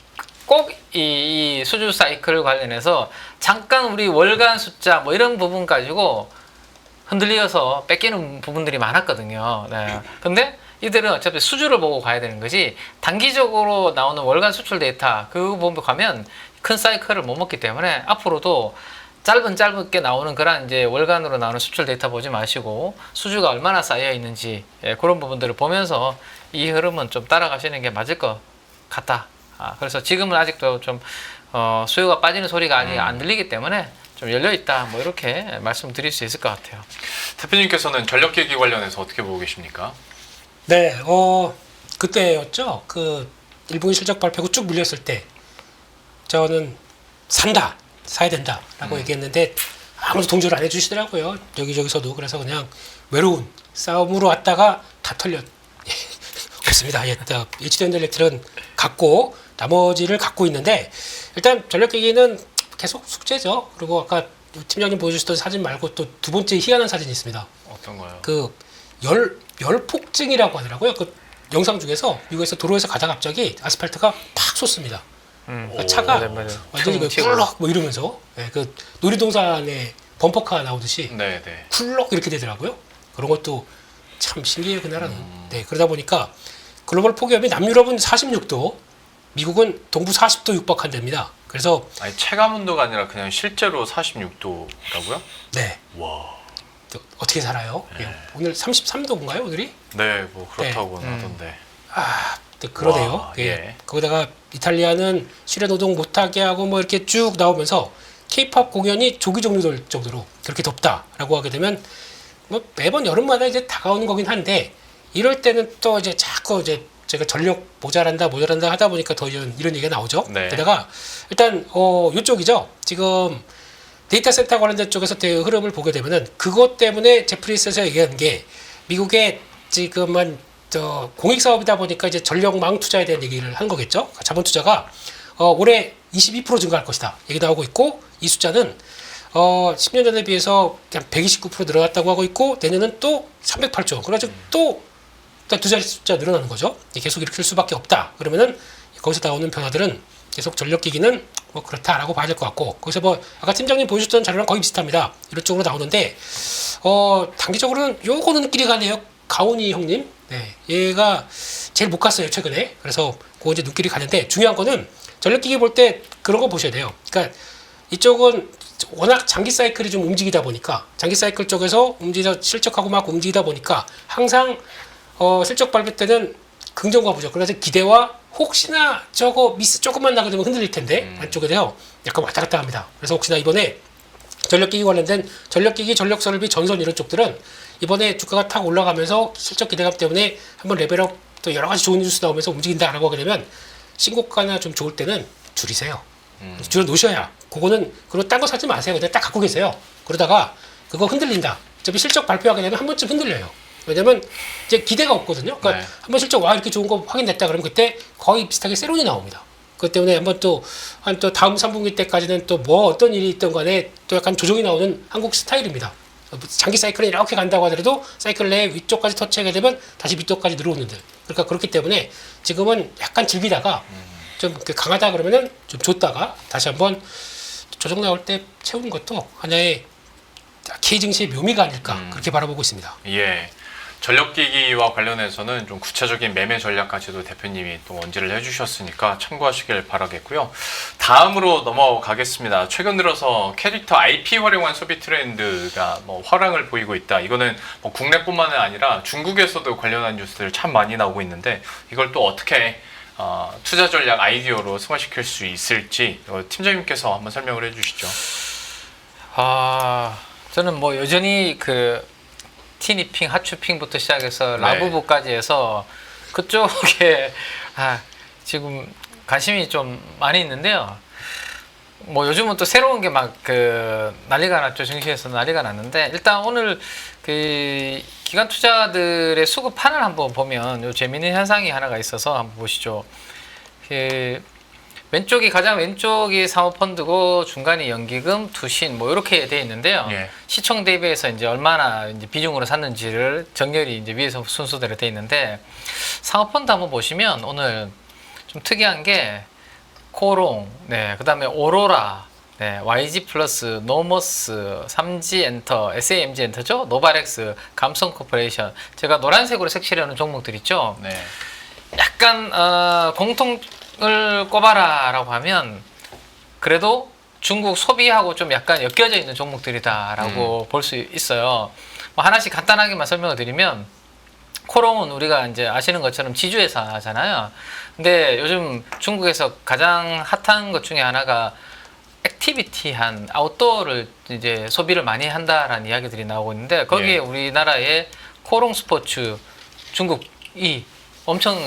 꼭 이 수주 사이클 관련해서 잠깐 우리 월간 숫자 뭐 이런 부분 가지고 흔들려서 뺏기는 부분들이 많았거든요. 네. 근데 이들은 어차피 수주를 보고 가야 되는 거지 단기적으로 나오는 월간 수출 데이터 그거 보면 가면 큰 사이클을 못 먹기 때문에 앞으로도 짧게 나오는 그런 이제 월간으로 나오는 수출 데이터 보지 마시고 수주가 얼마나 쌓여 있는지 그런 부분들을 보면서 이 흐름은 좀 따라가시는 게 맞을 것 같다. 그래서 지금은 아직도 좀 수요가 빠지는 소리가 아직 안 들리기 때문에 좀 열려 있다. 뭐 이렇게 말씀드릴 수 있을 것 같아요. 대표님께서는 전력기기 관련해서 어떻게 보고 계십니까? 네, 그때였죠. 그 일본 실적 발표가 쭉 밀렸을 때 저는 사야 된다라고 얘기했는데 아무도 동조를 안 해주시더라고요. 여기저기서도. 그래서 그냥 외로운 싸움으로 왔다가 다 없습니다. HD현대일렉트릭은 갖고 나머지를 갖고 있는데 일단 전력기기는 계속 숙제죠. 그리고 아까 팀장님 보여주셨던 사진 말고 또 두 번째 희한한 사진이 있습니다. 어떤 거요? 그 열폭증이라고 하더라고요. 그 영상 중에서 미국에서 도로에서 가다가 갑자기 아스팔트가 팍 솟습니다. 차가 맞아요. 완전히 그 쿨럭 뭐 이러면서 그 놀이동산에 범퍼카 나오듯이 네. 쿨럭 이렇게 되더라고요. 그런 것도 참 신기해요, 그 나라는. 네, 그러다 보니까 글로벌 폭염이 남유럽은 46도, 미국은 동부 40도 육박한답니다. 그래서 아니 체감 온도가 아니라 그냥 실제로 46도라고요? 네. 와. 어떻게 살아요? 네. 오늘 33도인가요, 오늘이? 네, 뭐 그렇다고 하던데. 네, 그러네요. 와, 예. 거기다가 이탈리아는 실외 노동 못하게 하고 뭐 이렇게 쭉 나오면서 K-팝 공연이 조기 종료될 정도로 그렇게 덥다라고 하게 되면 뭐 매번 여름마다 이제 다가오는 거긴 한데 이럴 때는 또 이제 자꾸 이제 제가 전력 모자란다 하다 보니까 더 이런 얘기가 나오죠. 네. 게다가 일단 이쪽이죠. 지금 데이터 센터 관련된 쪽에서 흐름을 보게 되면은 그것 때문에 제프리스에서 얘기한 게 미국의 지금은 공익 사업이다 보니까 이제 전력망 투자에 대한 얘기를 한 거겠죠. 자본 투자가 올해 22% 증가할 것이다 얘기 나오고 있고 이 숫자는 10년 전에 비해서 그냥 129% 늘어났다고 하고 있고 내년은 또 308조. 그래가지고 또 두 자리 숫자 늘어나는 거죠. 계속 일으킬 수밖에 없다. 그러면은 거기서 나오는 변화들은 계속 전력기기는 뭐 그렇다라고 봐야 될 것 같고 거기서 뭐 아까 팀장님 보여줬던 자료랑 거의 비슷합니다. 이런 쪽으로 나오는데 단기적으로는 요거는 끼리 가네요. 가온이 형님. 네, 얘가 제일 못 갔어요 최근에. 그래서 그거 이제 눈길이 가는데 중요한 거는 전력기기 볼 때 그런 거 보셔야 돼요. 그러니까 이쪽은 워낙 장기 사이클이 좀 움직이다 보니까 장기 사이클 쪽에서 실적하고 막 움직이다 보니까 항상 실적 발표 때는 긍정과 부정. 그래서 기대와 혹시나 저거 미스 조금만 나게 되면 흔들릴 텐데 안쪽에서요 약간 왔다 갔다 합니다. 그래서 혹시나 이번에 전력기기 관련된 전력기기, 전력설비, 전선 이런 쪽들은 이번에 주가가 탁 올라가면서 실적 기대감 때문에 한번 레벨업 또 여러 가지 좋은 뉴스 나오면서 움직인다라고 하게 되면 신고가나 좀 좋을 때는 줄이세요. 줄여 놓으셔야 그거는 그리고 딴 거 사지 마세요. 그냥 딱 갖고 계세요. 그러다가 그거 흔들린다. 어차피 실적 발표하게 되면 한 번쯤 흔들려요. 왜냐면 이제 기대가 없거든요. 그러니까 네. 한번 실적 와 이렇게 좋은 거 확인됐다 그러면 그때 거의 비슷하게 세론이 나옵니다. 그것 때문에 한번 또 다음 3분기 때까지는 또 뭐 어떤 일이 있던 간에 또 약간 조정이 나오는 한국 스타일입니다. 장기 사이클이 이렇게 간다고 하더라도 사이클 내에 위쪽까지 터치하게 되면 다시 밑쪽까지 늘어오는데 그러니까 그렇기 때문에 지금은 약간 즐기다가 좀 강하다 그러면은 좀 줬다가 다시 한번 조정 나올 때 채우는 것도 하나의 K 증시의 묘미가 아닐까 그렇게 바라보고 있습니다. 예. 전력기기와 관련해서는 좀 구체적인 매매 전략까지도 대표님이 또 언지를 해주셨으니까 참고하시길 바라겠고요. 다음으로 넘어가겠습니다. 최근 들어서 캐릭터 IP 활용한 소비 트렌드가 뭐 화랑을 보이고 있다. 이거는 뭐 국내뿐만 아니라 중국에서도 관련한 뉴스들 참 많이 나오고 있는데 이걸 또 어떻게 투자 전략 아이디어로 승화시킬 수 있을지 팀장님께서 한번 설명을 해주시죠. 저는 뭐 여전히 티니핑, 핫쇼핑부터 시작해서 네. 라부부까지 해서 그쪽에 지금 관심이 좀 많이 있는데요. 뭐 요즘은 또 새로운 게 막 난리가 났죠. 증시에서 난리가 났는데 일단 오늘 기관 투자들의 수급판을 한번 보면 요 재미있는 현상이 하나가 있어서 한번 보시죠. 가장 왼쪽이 사모펀드고 중간이 연기금, 투신 뭐 이렇게 돼 있는데요. 예. 시총 대비해서 이제 얼마나 이제 비중으로 샀는지를 정렬이 이제 위에서 순서대로 돼 있는데 사모펀드 한번 보시면 오늘 좀 특이한 게 코롱, 그다음에 오로라, YG 플러스, 노머스, 삼지엔터, SAMG 엔터죠, 노바렉스, 감성코퍼레이션. 제가 노란색으로 색칠해놓은 종목들 있죠. 네. 약간 공통을 꼽아라라고 하면 그래도 중국 소비하고 좀 약간 엮여져 있는 종목들이다라고 볼 수 있어요. 뭐 하나씩 간단하게만 설명을 드리면 코롱은 우리가 이제 아시는 것처럼 지주회사잖아요. 근데 요즘 중국에서 가장 핫한 것 중에 하나가 액티비티한 아웃도어를 이제 소비를 많이 한다라는 이야기들이 나오고 있는데 거기에 예. 우리나라의 코롱 스포츠 중국이 엄청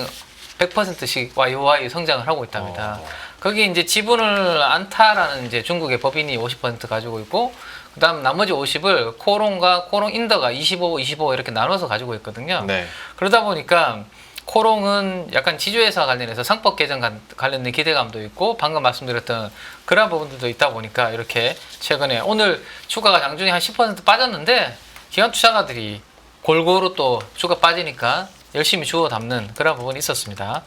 100%씩 YOY 성장을 하고 있답니다. 거기 이제 지분을 안타라는 이제 중국의 법인이 50% 가지고 있고 그다음 나머지 50을 코롱과 코롱 인더가 25, 25 이렇게 나눠서 가지고 있거든요. 네. 그러다 보니까 코롱은 약간 지주회사 관련해서 상법 개정 관련된 기대감도 있고 방금 말씀드렸던 그런 부분들도 있다 보니까 이렇게 최근에 오늘 주가가 장중에 한 10% 빠졌는데 기관 투자가들이 골고루 또 주가 빠지니까 열심히 주워 담는 그런 부분이 있었습니다.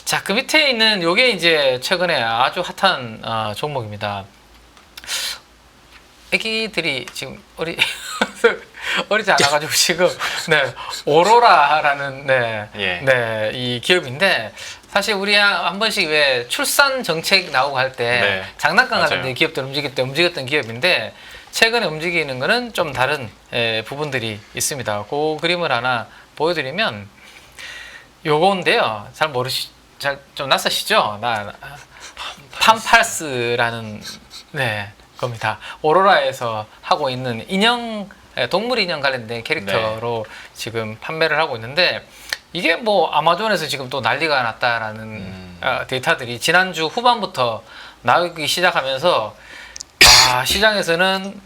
자, 그 밑에 있는 요게 이제 최근에 아주 핫한 종목입니다. 애기들이 지금 어리지 않아가지고 지금 오로라라는 예. 이 기업인데 사실 우리 한 번씩 왜 출산 정책 나오고 할 때 장난감 같은 데 기업들 움직였던 기업인데 최근에 움직이는 거는 좀 다른 부분들이 있습니다. 그 그림을 하나 보여드리면 요건데요. 좀 낯서시죠? 팜팔스라는 겁니다. 오로라에서 하고 있는 동물 인형 관련된 캐릭터로 지금 판매를 하고 있는데 이게 뭐 아마존에서 지금 또 난리가 났다라는 데이터들이 지난주 후반부터 나오기 시작하면서 시장에서는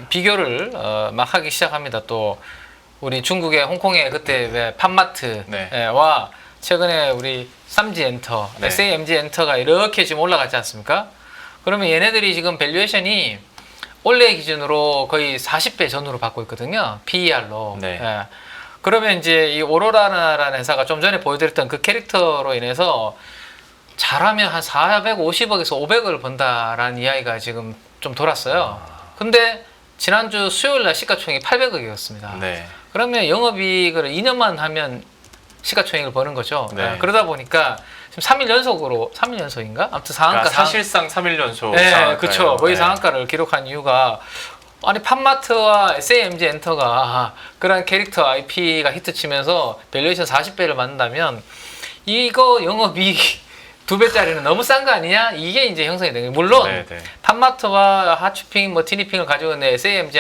비교를 막 하기 시작합니다. 또 우리 중국의 홍콩의 그때 왜 팜마트와 최근에 우리 삼지엔터, SAMG엔터가 이렇게 지금 올라갔지 않습니까? 그러면 얘네들이 지금 밸류에이션이 올해 기준으로 거의 40배 전후로 받고 있거든요. PER로. 그러면 이제 이 오로라라는 회사가 좀 전에 보여드렸던 그 캐릭터로 인해서 잘하면 한 450억에서 500억을 번다라는 이야기가 지금 좀 돌았어요. 근데 지난주 수요일 날 시가총액이 800억이었습니다. 그러면 영업이익을 2년만 하면 시가총액을 버는 거죠. 그러다 보니까 지금 3일 연속인가? 아무튼 상한가. 그러니까 사실상 3일 연속. 네, 그렇죠. 거의 상한가를 기록한 이유가 아니 팜마트와 SAMG 엔터가 그런 캐릭터 IP가 히트치면서 밸류에이션 40배를 받는다면 이거 영업이익 2배짜리는 너무 싼 거 아니냐? 이게 이제 형성이 되는 거예요. 물론 팜마트와 하츄핑, 뭐 티니핑을 가지고 있는 SAMG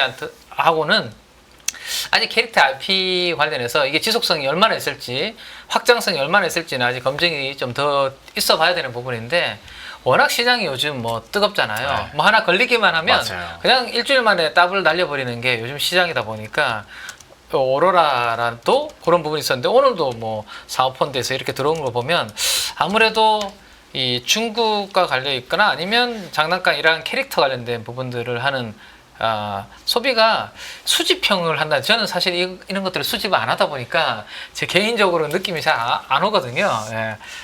하고는 아직 캐릭터 IP 관련해서 이게 지속성이 얼마나 있을지 확장성이 얼마나 있을지는 아직 검증이 좀 더 있어 봐야 되는 부분인데 워낙 시장이 요즘 뭐 뜨겁잖아요. 뭐 하나 걸리기만 하면 그냥 일주일 만에 더블 날려버리는 게 요즘 시장이다 보니까 오로라란 또 그런 부분이 있었는데 오늘도 뭐 사모펀드에서 이렇게 들어온 거 보면 아무래도 이 중국과 관련 있거나 아니면 장난감 이런 캐릭터 관련된 부분들을 하는 소비가 수집형을 한다. 저는 사실 이런 것들을 수집을 안 하다 보니까 제 개인적으로 느낌이 잘 안 오거든요.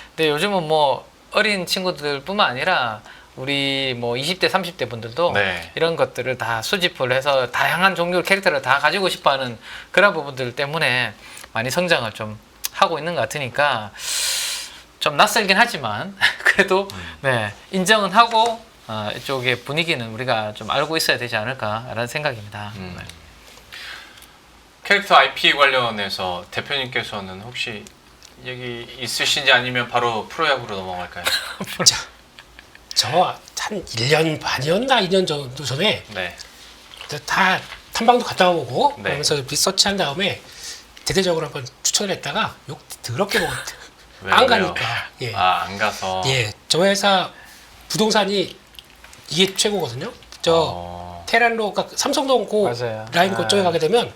근데 요즘은 뭐 어린 친구들뿐만 아니라 우리 뭐 20대, 30대 분들도 이런 것들을 다 수집을 해서 다양한 종류의 캐릭터를 다 가지고 싶어하는 그런 부분들 때문에 많이 성장을 좀 하고 있는 것 같으니까 좀 낯설긴 하지만 그래도 인정은 하고 이쪽의 분위기는 우리가 좀 알고 있어야 되지 않을까라는 생각입니다. 캐릭터 IP 관련해서 대표님께서는 혹시 얘기 있으신지 아니면 바로 프로야구로 넘어갈까요? 저 한 1년 반이었나 2년 정도 전에 다 탐방도 갔다 오고 그러면서 리서치한 다음에 대대적으로 한번 추천을 했다가 욕 더럽게 먹었대요. 안 가니까. 안 가서. 저 회사 부동산이 이게 최고거든요. 저 테란로 삼성동 라인 그쪽에 가게 되면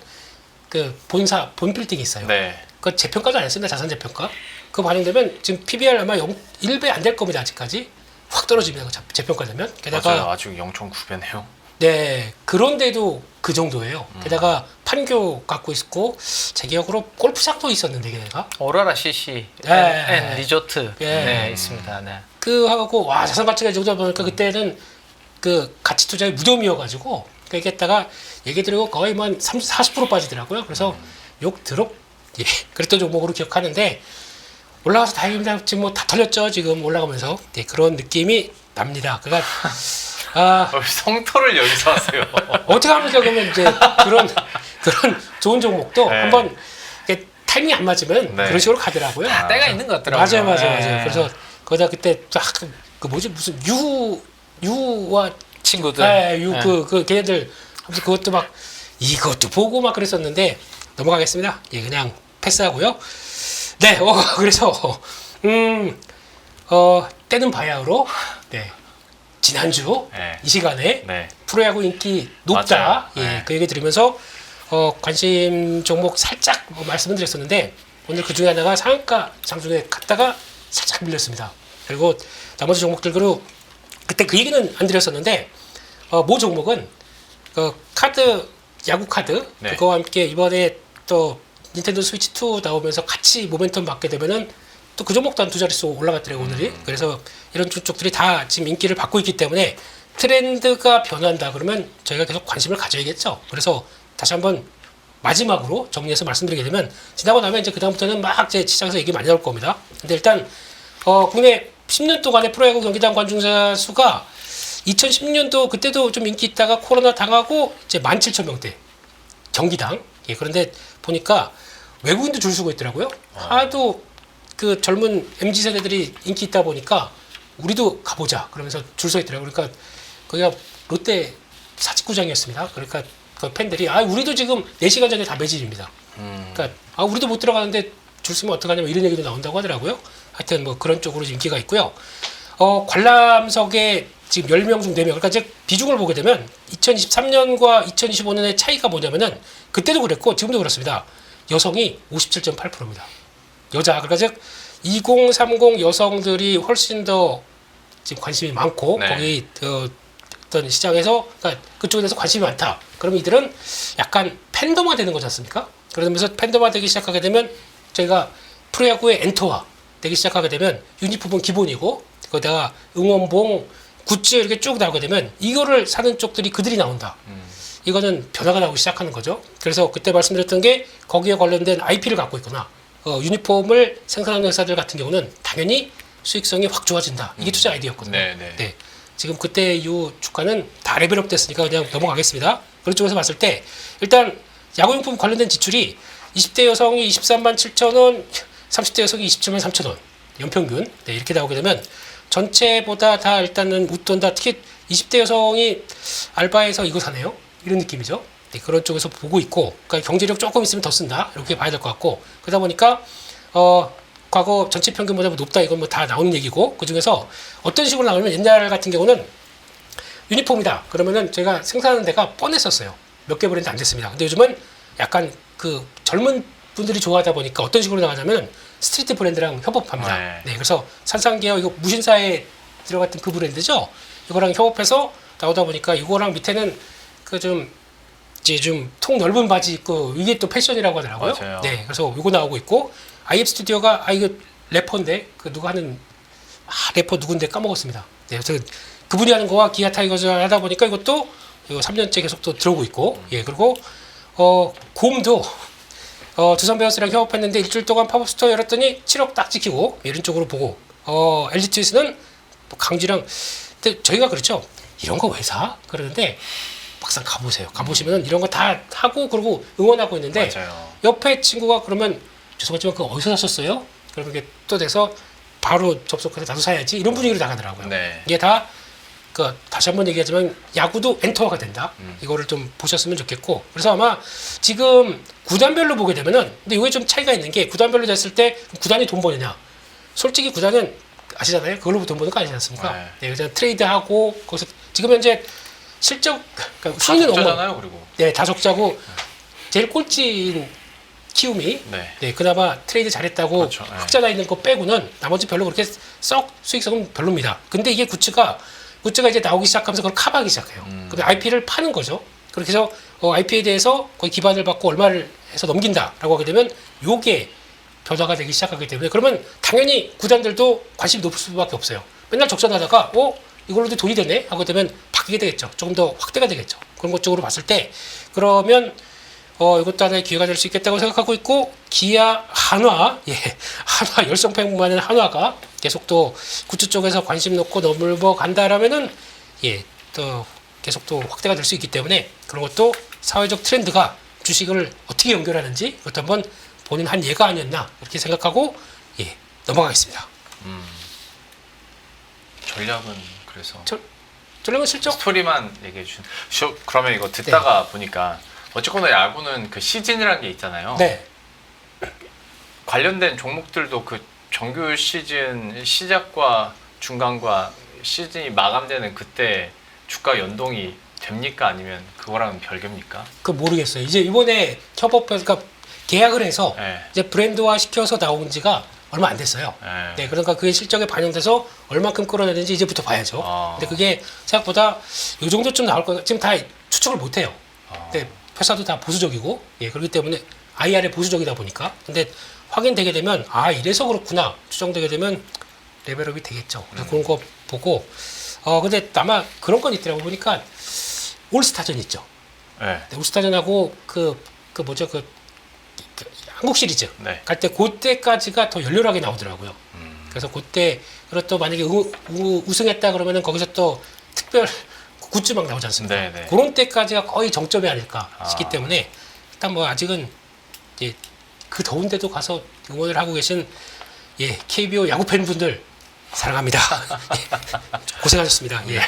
그 본 빌딩이 있어요. 그 재평가도 안 했습니다. 자산 재평가. 그거 반영되면 지금 PBR 아마 1배 안 될 겁니다. 아직까지 확 떨어집니다. 재평가 되면. 게다가 아직 0.9배네요. 네, 그런데도 그 정도예요. 게다가 판교 갖고 있고 제 기억으로 골프장도 있었는데 걔네가 오로라 CC 앤 리조트 있습니다. 그 하고 와 자산 가치가 이 정도 보니까 그때는 그 가치 투자의 무덤이어가지고 얘기했다가 얘기 드리고 거의 뭐 한 30-40% 빠지더라고요. 그래서 욕 들어 그랬던 종목으로 기억하는데 올라가서 다행입니다. 지금 뭐 다 털렸죠. 지금 올라가면서 그런 느낌이 납니다. 그러니까 성토를 여기서 하세요. 어떻게 하면서 그러면 이제 그런 좋은 종목도 한번 타이밍이 안 맞으면 그런 식으로 가더라고요. 때가 있는 것 같더라고요. 맞아요. 그래서 거기다 그때 그 뭐지 무슨 유와 친구들. 그 걔네들 아무튼 그것도 막 이것도 보고 막 그랬었는데 넘어가겠습니다. 그냥 패스하고요. 그래서 때는 바야흐로 지난주 이 시간에 프로야구 인기 높다. 그 얘기 들으면서 관심 종목 살짝 말씀을 드렸었는데 오늘 그 중에 하나가 상한가 장중에 갔다가 살짝 밀렸습니다. 그리고 나머지 종목들도 그때 그 얘기는 안 드렸었는데 모 종목은 카드 야구 카드 그거와 함께 이번에 또 닌텐도 스위치 2 나오면서 같이 모멘텀 받게 되면은 또 그 종목도 한 2자릿수 올라갔더라고요 오늘이. 그래서 이런 쪽들이 다 지금 인기를 받고 있기 때문에 트렌드가 변한다 그러면 저희가 계속 관심을 가져야겠죠. 그래서 다시 한번 마지막으로 정리해서 말씀드리게 되면 지나고 나면 이제 그 다음부터는 막 제 시장에서 얘기 많이 나올 겁니다. 근데 일단 국내 10년 동안의 프로야구 경기장 관중자 수가 2010년도 그때도 좀 인기 있다가 코로나 당하고 이제 17,000명대 경기당. 그런데 보니까 외국인도 줄 서고 있더라고요. 하도 그 젊은 MZ 세대들이 인기 있다 보니까 우리도 가보자 그러면서 줄 서 있더라고요. 그러니까 거기가 롯데 사직구장이었습니다. 그러니까 그 팬들이 우리도 지금 4시간 전에 다 매진입니다. 그러니까 우리도 못 들어가는데 줄 서면 어떡하냐 뭐 이런 얘기도 나온다고 하더라고요. 하여튼 뭐 그런 쪽으로 인기가 있고요. 관람석에 지금 10명 중 4명. 그러니까 즉 비중을 보게 되면 2023년과 2025년의 차이가 뭐냐면은 그때도 그랬고 지금도 그렇습니다. 여성이 57.8%입니다. 여자. 그러니까 즉 2030 여성들이 훨씬 더 지금 관심이 많고 네. 거기 어떤 시장에서 그러니까 그쪽에 대해서 관심이 많다. 그럼 이들은 약간 팬덤화 되는 거지 않습니까? 그러면서 팬덤화 되기 시작하게 되면 저희가 프로야구의 엔터화 되기 시작하게 되면 유니폼은 기본이고 거기다가 응원봉, 굿즈 이렇게 쭉 나오게 되면 이거를 사는 쪽들이 그들이 나온다. 이거는 변화가 나오기 시작하는 거죠. 그래서 그때 말씀드렸던 게 거기에 관련된 IP를 갖고 있거나 유니폼을 생산하는 회사들 같은 경우는 당연히 수익성이 확 좋아진다. 이게 투자 아이디어였거든요. 네. 지금 그때 이 주가는 다 레벨업 됐으니까 그냥 넘어가겠습니다. 그런 쪽에서 봤을 때 일단 야구용품 관련된 지출이 20대 여성이 23만 7천 원, 30대 여성이 27만 3천 원 연평균 이렇게 나오게 되면 전체보다 다 일단은 웃돈다. 특히 20대 여성이 알바해서 이거 사네요. 이런 느낌이죠. 네, 그런 쪽에서 보고 있고 그러니까 경제력 조금 있으면 더 쓴다. 이렇게 봐야 될 것 같고 그러다 보니까 과거 전체 평균보다 높다. 이건 뭐 다 나오는 얘기고 그중에서 어떤 식으로 나오면 옛날 같은 경우는 유니폼이다. 그러면은 저희가 생산하는 데가 뻔했었어요. 몇 개 브랜드 안 됐습니다. 근데 요즘은 약간 그 젊은 분들이 좋아하다 보니까 어떤 식으로 나가냐면 스트리트 브랜드랑 협업합니다. 네, 그래서 산상계어 이거 무신사에 들어갔던 그 브랜드죠. 이거랑 협업해서 나오다 보니까 이거랑 밑에는 그 좀 이제 좀 통 넓은 바지 입고 이게 또 패션이라고 하더라고요. 맞아요. 네, 그래서 이거 나오고 있고 IF 스튜디오가 이거 래퍼인데 그 누가 하는 래퍼 누군데 까먹었습니다. 네, 그래서 그분이 하는 거와 기아 타이거즈 하다 보니까 이것도 이거 3년째 계속 또 들어오고 있고 예 그리고 곰도 두산 베어스랑 협업했는데 일주일 동안 팝업 스토어 열었더니 7억 딱 찍히고 이런 쪽으로 보고 LG 트윈스는 뭐 강쥐랑 근데 저희가 그렇죠. 이런 거 왜 사? 그러는데 막상 가보세요. 가보시면 이런 거 다 하고 그러고 응원하고 있는데 맞아요. 옆에 친구가 그러면 죄송하지만 그거 어디서 샀었어요? 그러면 이게 또 돼서 바로 접속해서 나도 사야지 이런 분위기로 나가더라고요. 네. 이게 다 다시 한번 얘기하지만 야구도 엔터화가 된다. 이거를 좀 보셨으면 좋겠고 그래서 아마 지금 구단별로 보게 되면은 근데 이게 좀 차이가 있는 게 구단별로 됐을 때 구단이 돈 버느냐 솔직히 구단은 아시잖아요. 그걸로 돈 버는 거 아니지 않습니까? 네, 그래서 트레이드하고 거기서 지금 현재 실적 그러니까 수익은 적자잖아요, 그리고. 네, 다 적자고 제일 꼴찌인 키움이 네, 그나마 트레이드 잘했다고 그렇죠. 흑자 나 있는 거 빼고는 나머지 별로 그렇게 썩 수익성은 별로입니다. 근데 이게 굿즈가 이제 나오기 시작하면서 그걸 커버하기 시작해요. 근데 IP를 파는 거죠. 그렇게 해서 IP에 대해서 거의 기반을 받고 얼마를 해서 넘긴다라고 하게 되면 요게 변화가 되기 시작하기 때문에 그러면 당연히 구단들도 관심이 높을 수밖에 없어요. 맨날 적자나다가 이걸로도 돈이 되네 하고 되면 바뀌게 되겠죠. 조금 더 확대가 되겠죠. 그런 것 쪽으로 봤을 때 그러면 이것도 하나의 기회가 될 수 있겠다고 생각하고 있고 기아 한화 한화 열성팬만은 한화가 계속 또 굿즈 쪽에서 관심 놓고 넘어 간다라면은 또 계속 또 확대가 될 수 있기 때문에 그런 것도 사회적 트렌드가 주식을 어떻게 연결하는지 그것도 한번 본인 한 예가 아니었나 이렇게 생각하고 넘어가겠습니다. 전략은 그래서 전략은 실적 스토리만 얘기해 주신. 그러면 이거 듣다가 보니까 어쨌거나 야구는 그 시즌이라는 게 있잖아요. 네. 관련된 종목들도 그 정규 시즌 시작과 중간과 시즌이 마감되는 그때 주가 연동이 됩니까? 아니면 그거랑은 별개입니까? 모르겠어요. 이제 이번에 협업해서 그러니까 계약을 해서 이제 브랜드화 시켜서 나온 지가 얼마 안 됐어요. 네, 그러니까 그게 실적에 반영돼서 얼마큼 끌어내는지 이제부터 봐야죠. 근데 그게 생각보다 이 정도쯤 나올 거예요. 지금 다 추측을 못 해요. 근데 회사도 다 보수적이고, 그렇기 때문에 IR에 보수적이다 보니까. 근데 확인되게 되면 이래서 그렇구나 추정되게 되면 레벨업이 되겠죠. 그래서 그런 거 보고. 근데 아마 그런 건 있더라고 보니까 올스타전 있죠. 네, 올스타전하고 그 한국 시리즈 갈 때 그때까지가 더 열렬하게 나오더라고요. 그래서 그때 그리고 또 만약에 우승했다 그러면은 거기서 또 특별 굿즈 막 나오지 않습니까? 그런 때까지가 거의 정점이 아닐까 싶기 때문에 일단 뭐 아직은 그 더운데도 가서 응원을 하고 계신 KBO 야구 팬분들 사랑합니다. 고생하셨습니다. 알겠습니다.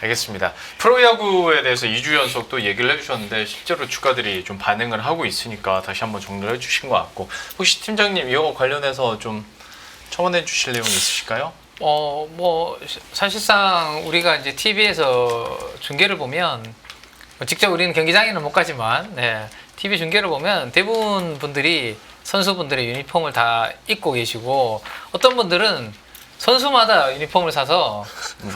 알겠습니다. 프로야구에 대해서 2주 연속 또 얘기를 해주셨는데 실제로 주가들이 좀 반응을 하고 있으니까 다시 한번 정리를 해주신 것 같고 혹시 팀장님 이거 관련해서 좀 첨언해 주실 내용 있으실까요? 뭐 사실상 우리가 이제 TV에서 중계를 보면 직접 우리는 경기장에는 못 가지만 TV 중계를 보면 대부분 분들이 선수분들의 유니폼을 다 입고 계시고 어떤 분들은 선수마다 유니폼을 사서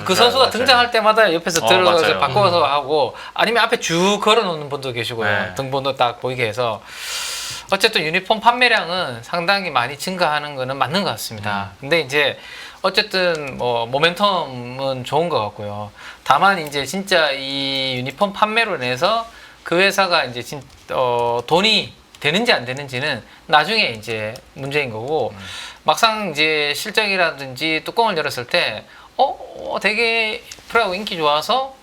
그 선수가 맞아요. 등장할 때마다 옆에서 들어가서 맞아요. 바꿔서 하고 아니면 앞에 쭉 걸어놓는 분도 계시고요. 네. 등번호 딱 보이게 해서 어쨌든 유니폼 판매량은 상당히 많이 증가하는 거는 맞는 것 같습니다. 근데 이제 어쨌든 뭐 모멘텀은 좋은 것 같고요. 다만 이제 진짜 이 유니폼 판매로 인해서 그 회사가 이제 돈이 되는지 안 되는지는 나중에 이제 문제인 거고 막상 이제 실적이라든지 뚜껑을 열었을 때 되게 프로야구 인기 좋아서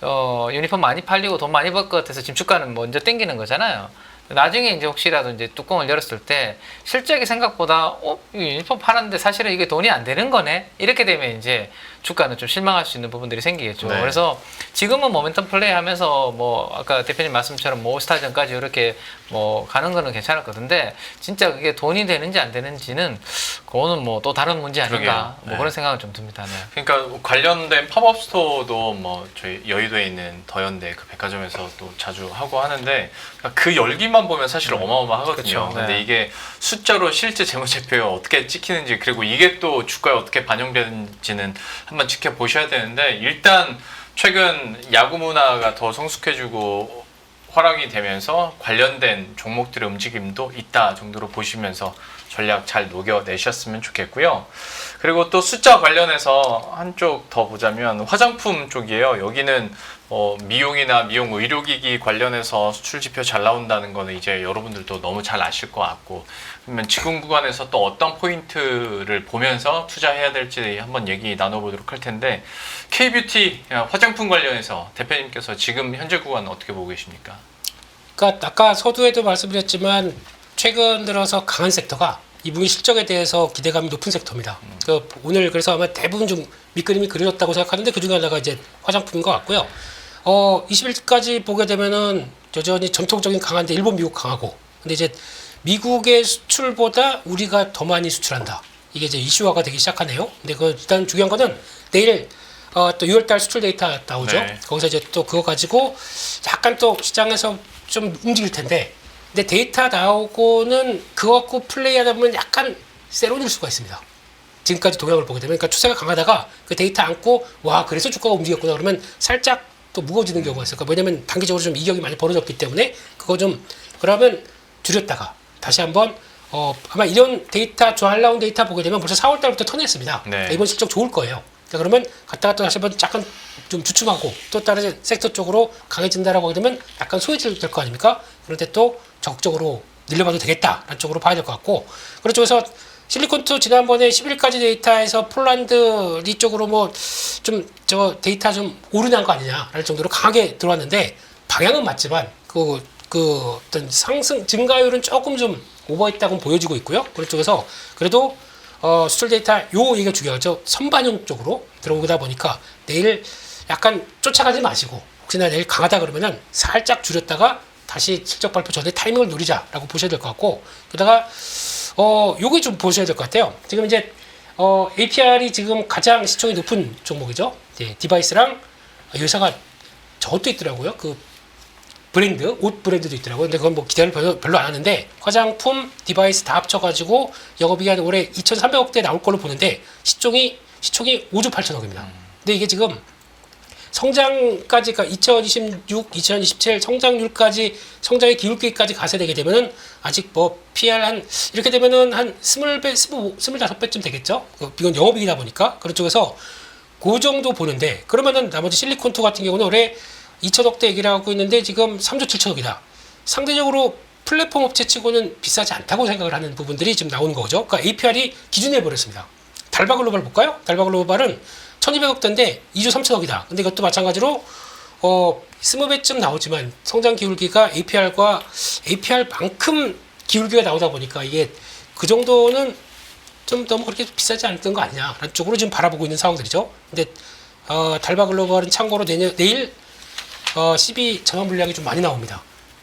유니폼 많이 팔리고 돈 많이 벌 것 같아서 지금 주가는 먼저 땡기는 거잖아요. 나중에 이제 혹시라도 이제 뚜껑을 열었을 때 실적이 생각보다 이 유니폼 파는데 사실은 이게 돈이 안 되는 거네 이렇게 되면 이제 주가는 좀 실망할 수 있는 부분들이 생기겠죠. 네. 그래서 지금은 모멘텀 플레이 하면서 뭐 아까 대표님 말씀처럼 뭐 올스타전까지 이렇게 뭐 가는 거는 괜찮을 것 같은데 진짜 그게 돈이 되는지 안 되는지는 그거는 뭐 또 다른 문제 아닌가 그러게요. 뭐 네. 그런 생각은 좀 듭니다. 네. 그러니까 관련된 팝업 스토어도 뭐 저희 여의도에 있는 더현대 그 백화점에서 또 자주 하고 하는데 그 열기만 보면 사실 어마어마하거든요. 그쵸. 근데 네. 이게 숫자로 실제 재무제표에 어떻게 찍히는지 그리고 이게 또 주가에 어떻게 반영되는지는 한번 지켜보셔야 되는데 일단 최근 야구 문화가 더 성숙해지고 활용이 되면서 관련된 종목들의 움직임도 있다 정도로 보시면서 전략 잘 녹여내셨으면 좋겠고요. 그리고 또 숫자 관련해서 한쪽 더 보자면 화장품 쪽이에요. 여기는 미용이나 미용 의료기기 관련해서 수출 지표 잘 나온다는 거는 이제 여러분들도 너무 잘 아실 것 같고 그러면 지금 구간에서 또 어떤 포인트를 보면서 투자해야 될지 한번 얘기 나눠보도록 할 텐데 K뷰티 화장품 관련해서 대표님께서 지금 현재 구간 어떻게 보고 계십니까? 그러니까 아까 서두에도 말씀드렸지만 최근 들어서 강한 섹터가 이분기 실적에 대해서 기대감이 높은 섹터입니다. 오늘 그래서 아마 대부분 좀 밑그림이 그려졌다고 생각하는데 그 중에 하나가 이제 화장품인 것 같고요. 20일까지 보게 되면은 여전히 전통적인 강한데 일본, 미국 강하고 근데 이제 미국의 수출보다 우리가 더 많이 수출한다. 이게 이제 이슈화가 되기 시작하네요. 근데 그 일단 중요한 거는 내일 또 6월달 수출 데이터 나오죠. 네. 거기서 이제 또 그거 가지고 약간 또 시장에서 좀 움직일 텐데 근데 데이터 나오고는 그거 갖고 플레이하다 보면 약간 세로질 수가 있습니다. 지금까지 동향을 보게 되면 그러니까 추세가 강하다가 그 데이터 안고 와 그래서 주가가 움직였구나 그러면 살짝 또 무거워지는 경우가 있어요. 그러니까 왜냐면 단기적으로 좀 이격이 많이 벌어졌기 때문에 그거 좀 그러면 줄였다가 다시 한번 아마 이런 데이터 잘 나온 데이터 보게 되면 벌써 4월달부터 턴했습니다. 네. 그러니까 이번 실적 좋을 거예요. 자, 그러면 갔다가 또 다시 한번 약간 좀 주춤하고 또 다른 섹터 쪽으로 강해진다라고 하게 되면 약간 소외될 거 아닙니까? 그런데 또 적극적으로 늘려봐도 되겠다라는 쪽으로 봐야 될 것 같고 그런 쪽에서 실리콘투 지난번에 10일까지 데이터에서 폴란드 이쪽으로 뭐 좀 저 데이터 좀 오르난 거 아니냐라는 정도로 강하게 들어왔는데 방향은 맞지만 그 어떤 상승 증가율은 조금 좀 오버했다고 보여지고 있고요. 그런 쪽에서 그래도 수출 데이터 요 얘기가 중요하죠. 선반영 쪽으로 들어오다 보니까 내일 약간 쫓아가지 마시고 혹시나 내일 강하다 그러면은 살짝 줄였다가 다시 실적 발표 전에 타이밍을 노리자라고 보셔야 될 것 같고 게다가 요거 좀 보셔야 될 것 같아요. 지금 이제 APR이 지금 가장 시총이 높은 종목이죠. 예, 디바이스랑 회사가 저것도 있더라고요. 그 브랜드, 옷 브랜드도 있더라고요. 근데 그건 뭐 기대를 별로 안 하는데 화장품, 디바이스 다 합쳐가지고 영업이익이 한 올해 2,300억대 나올 걸로 보는데 시총이 5조 8천억입니다. 근데 이게 지금 성장까지, 그러니까 2026, 2027 성장률까지, 성장의 기울기까지 가세 되게 되면은 아직 뭐 PR 이렇게 되면은 한 20배, 25배쯤 되겠죠? 이건 영업이익이다 보니까. 그런 쪽에서 그 정도 보는데, 그러면은 나머지 실리콘투 같은 경우는 올해 2천억대 얘기를 하고 있는데 지금 3조 7천억이다. 상대적으로 플랫폼 업체 치고는 비싸지 않다고 생각을 하는 부분들이 지금 나오는 거죠. 그러니까 APR이 기준해버렸습니다. 달바글로벌 볼까요? 달바글로벌은 1200억대인데 2조 3천억이다. 근데 이것도 마찬가지로 20배쯤 나오지만 성장 기울기가 APR만큼 기울기가 나오다 보니까 이게 그 정도는 좀 너무 그렇게 비싸지 않던 거 아니냐라는 쪽으로 지금 바라보고 있는 상황들이죠. 근데 달바 글로벌은 참고로 내일 CB 전환 물량이 좀 많이 나옵니다.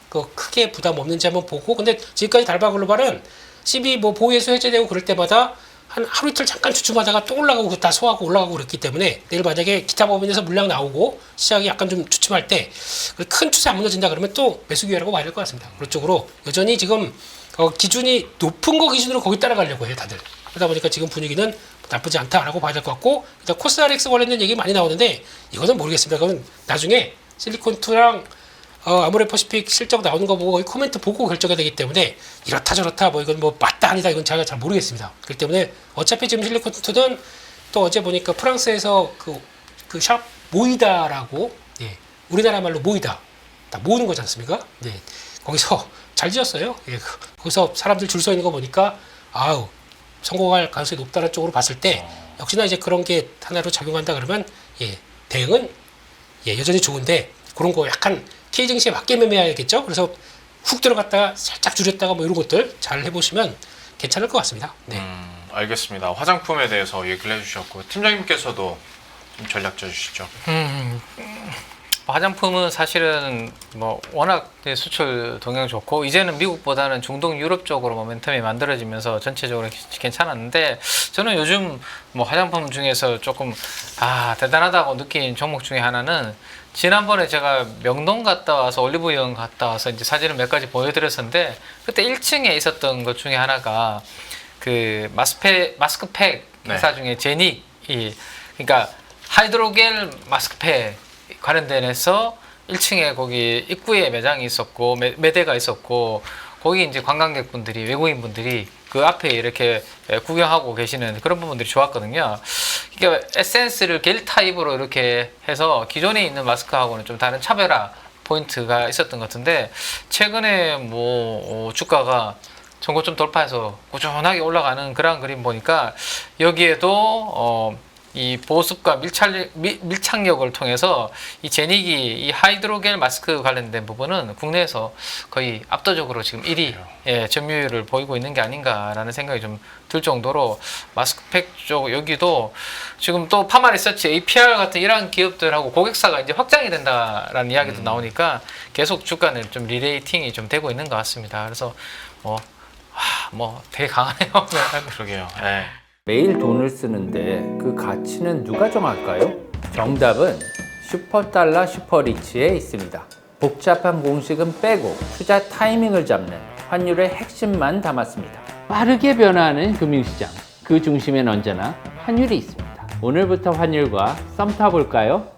그 크게 부담 없는지 한번 보고, 근데 지금까지 달바 글로벌은 CB 뭐 보유해서 해제되고 그럴 때마다 한 하루 이틀 잠깐 주춤하다가 또 올라가고 다 소화하고 올라가고 그랬기 때문에 내일 만약에 기타 법인에서 물량 나오고 시장이 약간 좀 주춤할 때 큰 추세 안 무너진다 그러면 또 매수 기회라고 봐야 될 것 같습니다. 그런 쪽으로 여전히 지금 기준이 높은 거 기준으로 거기 따라가려고 해요, 다들. 그러다 보니까 지금 분위기는 나쁘지 않다라고 봐야 될 것 같고, 일단 코스닥 관련된 얘기 많이 나오는데 이거는 모르겠습니다. 그건 나중에 실리콘2랑 아모레퍼시픽 실적 나오는 거 보고 코멘트 보고 결정이 되기 때문에 이렇다 저렇다 뭐 이건 뭐 맞다 아니다 이건 제가 잘 모르겠습니다. 그렇기 때문에 어차피 지금 실리콘2는 또 어제 보니까 프랑스에서 그 샵 모이다라고, 예, 우리나라 말로 모이다, 다 모으는 거지 않습니까? 네, 거기서 잘 지었어요. 예, 거기서 사람들 줄 서 있는 거 보니까 아우 성공할 가능성이 높다는 쪽으로 봤을 때 역시나 이제 그런 게 하나로 작용한다 그러면 예, 대응은 예, 여전히 좋은데 그런 거 약간 K 증시에 맞게 매매해야겠죠. 그래서 훅 들어갔다가 살짝 줄였다가 뭐 이런 것들 잘 해보시면 괜찮을 것 같습니다. 네. 알겠습니다. 화장품에 대해서 얘기를 해주셨고 팀장님께서도 좀 전략 짜주시죠. 화장품은 사실은 뭐 워낙 수출 동향 좋고 이제는 미국보다는 중동 유럽 쪽으로 모멘텀이 만들어지면서 전체적으로 괜찮았는데, 저는 요즘 뭐 화장품 중에서 조금 대단하다고 느낀 종목 중에 하나는, 지난번에 제가 명동 갔다 와서 올리브영 갔다 와서 이제 사진을 몇 가지 보여드렸었는데, 그때 1층에 있었던 것 중에 하나가 그 마스크팩 회사 중에 제닉이, 그러니까 하이드로겔 마스크팩 관련돼서 1층에 거기 입구에 매장이 있었고 매대가 있었고, 거기 이제 관광객분들이, 외국인분들이 그 앞에 이렇게 구경하고 계시는 그런 부분들이 좋았거든요. 그러니까 에센스를 겔 타입으로 이렇게 해서 기존에 있는 마스크하고는 좀 다른 차별화 포인트가 있었던 것 같은데, 최근에 뭐 주가가 전고점 돌파해서 꾸준하게 올라가는 그런 그림 보니까 여기에도 이 보습과 밀착력을 통해서 이 제닉이 이 하이드로겔 마스크 관련된 부분은 국내에서 거의 압도적으로 지금 1위 점유율을 보이고 있는 게 아닌가라는 생각이 좀 들 정도로, 마스크팩 쪽 여기도 지금 또 파마리서치, APR 같은 이런 기업들하고 고객사가 이제 확장이 된다라는 이야기도 나오니까 계속 주가는 좀 리레이팅이 좀 되고 있는 것 같습니다. 그래서 뭐 되게 강하네요. 그러게요. 네. 매일 돈을 쓰는데 그 가치는 누가 정할까요? 정답은 슈퍼달러 슈퍼리치에 있습니다. 복잡한 공식은 빼고 투자 타이밍을 잡는 환율의 핵심만 담았습니다. 빠르게 변화하는 금융시장, 그 중심엔 언제나 환율이 있습니다. 오늘부터 환율과 썸 타볼까요?